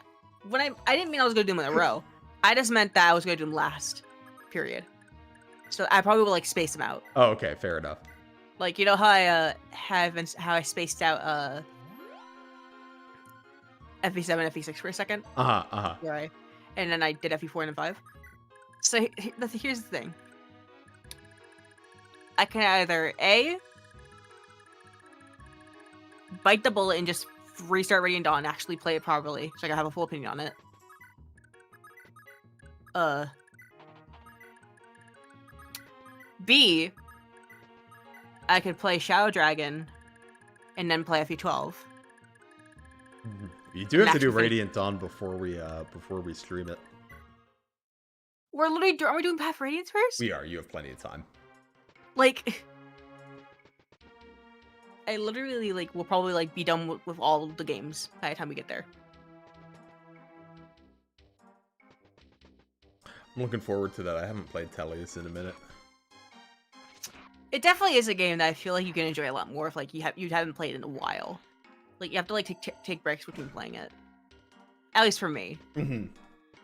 I didn't mean I was going to do them in a row. I just meant that I was going to do them last. Period. So I probably will, like, space them out. Oh, okay, fair enough. Like, you know how I how I spaced out FE7 and FE6 for a second? Right. And then I did FE4 and 5. So here's the thing. I can either A, bite the bullet and just restart Radiant Dawn and actually play it properly, so I can have a full opinion on it. B, I could play Shadow Dragon and then play FE12. You do have to do Radiant Dawn before we stream it. We're literally are we doing Path Radiance first? We are. You have plenty of time. Like, I literally will probably be done with all the games by the time we get there. I'm looking forward to that. I haven't played Tellius in a minute. It definitely is a game that I feel like you can enjoy a lot more if you haven't played in a while. Like, you have to take breaks between playing it. At least for me. Mm-hmm.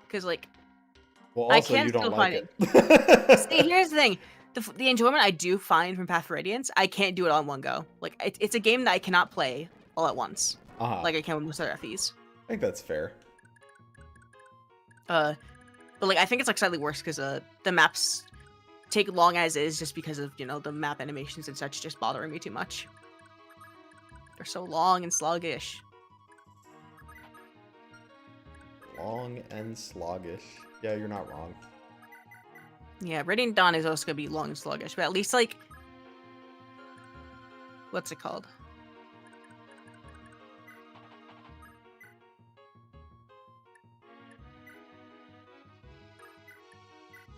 Because well, I also can you don't still like find it. See, here's the thing. The enjoyment I do find from Path of Radiance, I can't do it all in one go. Like, it's a game that I cannot play all at once. Like I can with most other FEs. I think that's fair. But I think it's slightly worse because the maps take long as is just because of the map animations and such just bothering me too much. They're so long and sluggish. Long and sluggish. Yeah, you're not wrong. Yeah, Radiant Dawn is also gonna be long and sluggish, but at least what's it called?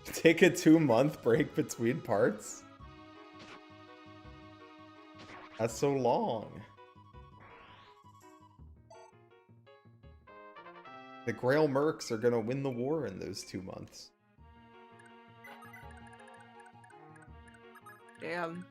Take a 2-month break between parts? That's so long. The Grail Mercs are gonna win the war in those 2 months. Damn.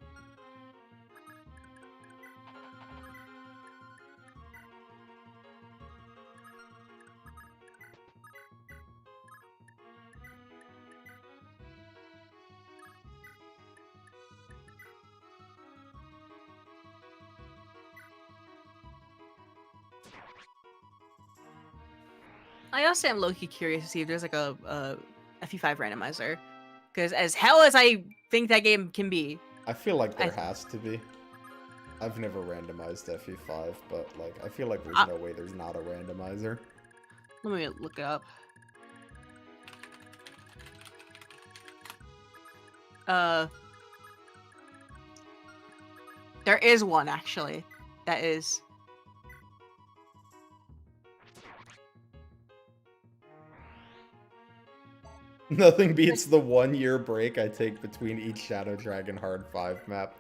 I also am low-key curious to see if there's a FE5 randomizer. Because as hell as I think that game can be, I feel like there has to be. I've never randomized FE5, but like I feel like there's no way there's not a randomizer. Let me look it up. There is one actually. That is. Nothing beats the 1-year break I take between each Shadow Dragon Hard 5 map.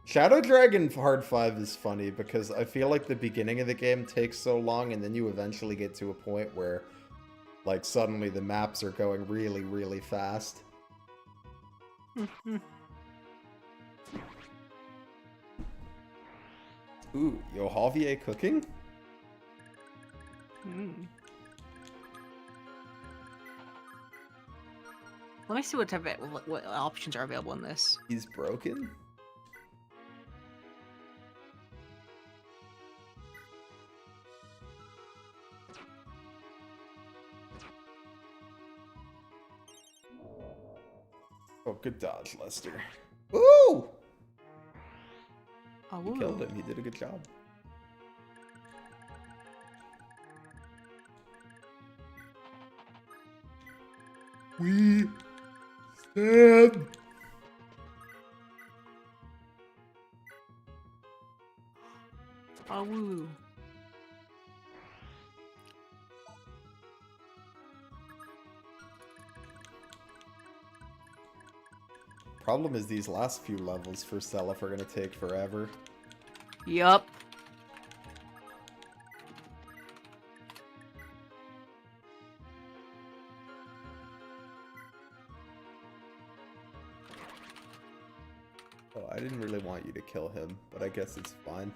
Shadow Dragon Hard 5 is funny because I feel like the beginning of the game takes so long and then you eventually get to a point where like suddenly the maps are going really, really fast. Ooh, yo, hellyeah cooking? Let me see what type of what options are available in this. He's broken? Oh, good dodge, Lester. Ooh! Oh, he killed him. He did a good job. We stand. Oh, woo. Problem is these last few levels for Seliph are gonna take forever. Yup. Oh, I didn't really want you to kill him, but I guess it's fine.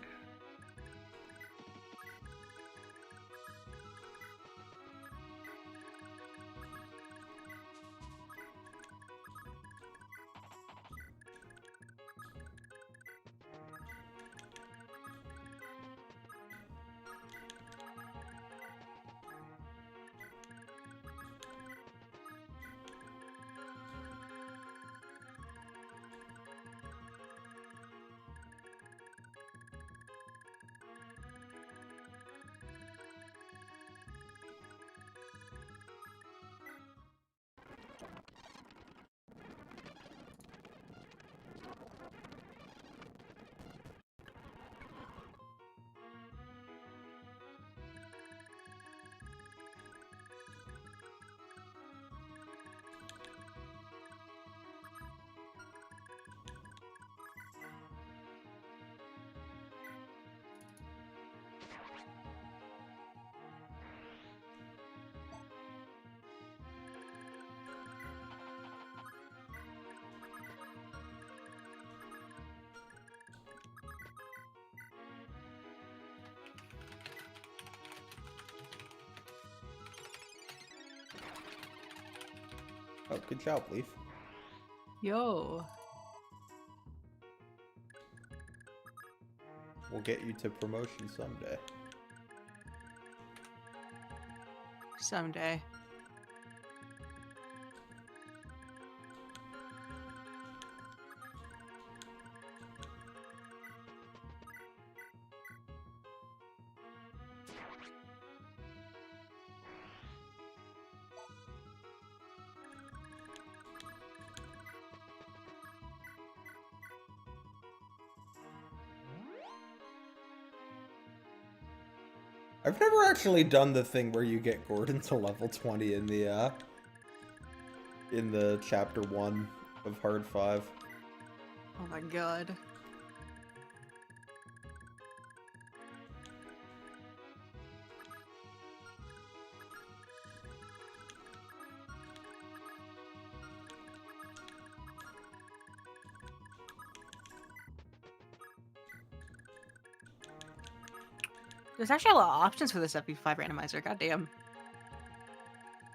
Oh, good job, Leaf. Yo. We'll get you to promotion someday. Someday. I've never actually done the thing where you get Gordon to level 20 in the chapter 1 of Hard 5. Oh my god. There's actually a lot of options for this FE5 randomizer, goddamn.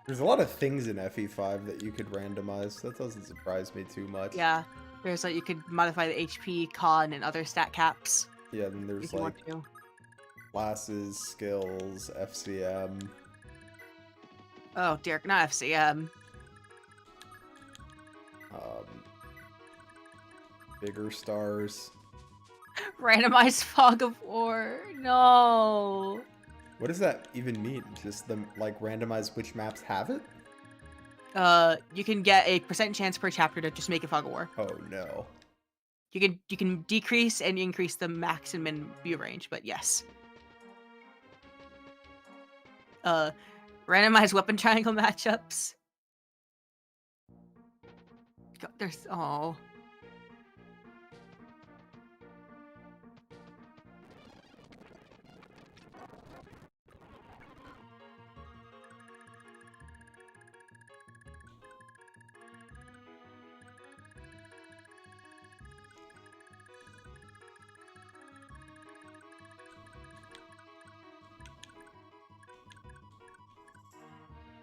There's a lot of things in FE5 that you could randomize. That doesn't surprise me too much. Yeah, there's like you could modify the HP, con, and other stat caps. Yeah, then there's like classes, skills, FCM. Oh dear, not FC. Bigger stars. Randomized fog of war. No. What does that even mean? Just them like randomize which maps have it? You can get a % chance per chapter to just make a fog of war. Oh no. You can decrease and increase the max and min view range, but yes. Randomized weapon triangle matchups. God, there's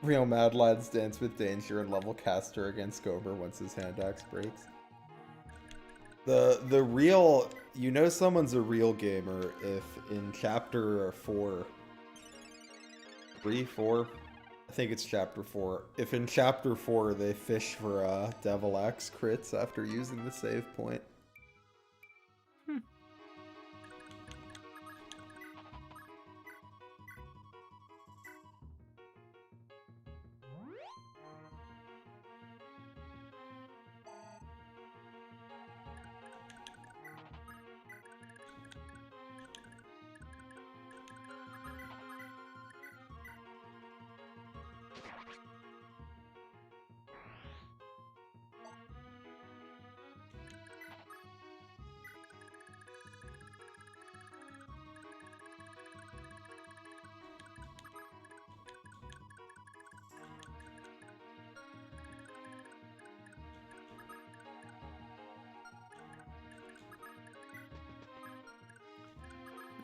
Real Mad Lads dance with danger and level caster against Gober once his hand axe breaks. The real, you know someone's a real gamer if in chapter 4, 3, 4, I think it's chapter 4. If in chapter 4 they fish for Devil Axe crits after using the save point.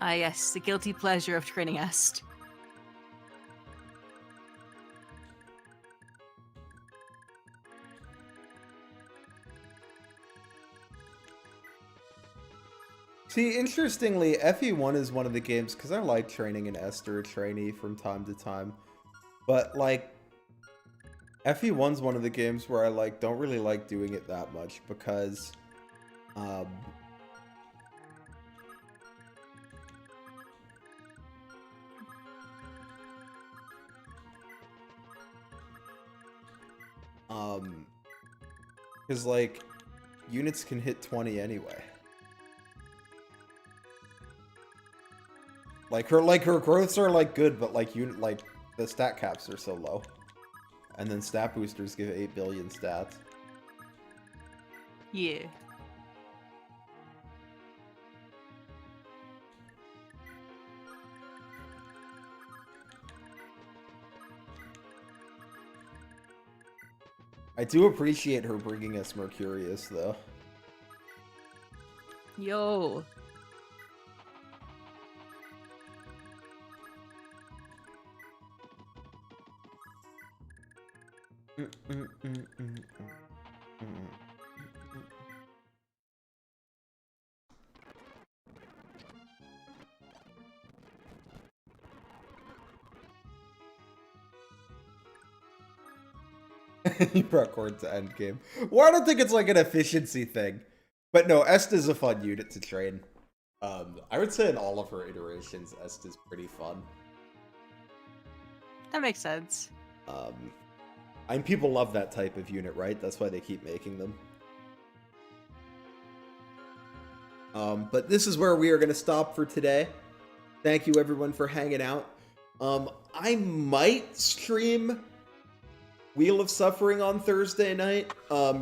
Ah, yes, the guilty pleasure of training Est. See, interestingly, FE1 is one of the games, because I like training an Esther or trainee from time to time, but, like, FE1's one of the games where I, like, don't really like doing it that much, because, because, like, units can hit 20 anyway. Like her growths are like good, but like the stat caps are so low. And then stat boosters give 8 billion stats. Yeah. I do appreciate her bringing us Mercurius, though. Yo. You brought Cord to endgame. Well, I don't think it's like an efficiency thing. But no, Est is a fun unit to train. I would say in all of her iterations, Est is pretty fun. That makes sense. I mean, people love that type of unit, right? That's why they keep making them. But this is where we are going to stop for today. Thank you, everyone, for hanging out. I might stream Wheel of Suffering on Thursday night.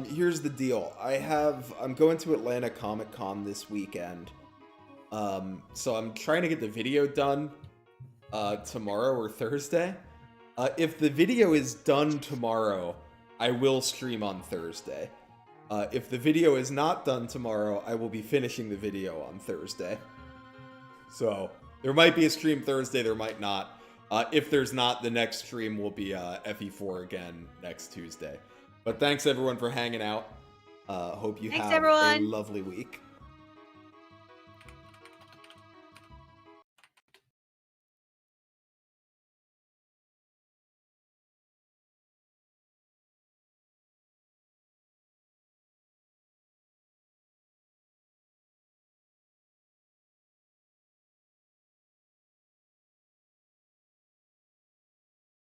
Here's the deal. I'm going to Atlanta Comic Con this weekend. So I'm trying to get the video done tomorrow or Thursday. If the video is done tomorrow, I will stream on Thursday. If the video is not done tomorrow, I will be finishing the video on Thursday. So there might be a stream Thursday, there might not. If there's not, the next stream will be FE4 again next Tuesday. But thanks everyone for hanging out. Hope you have everyone. a lovely week.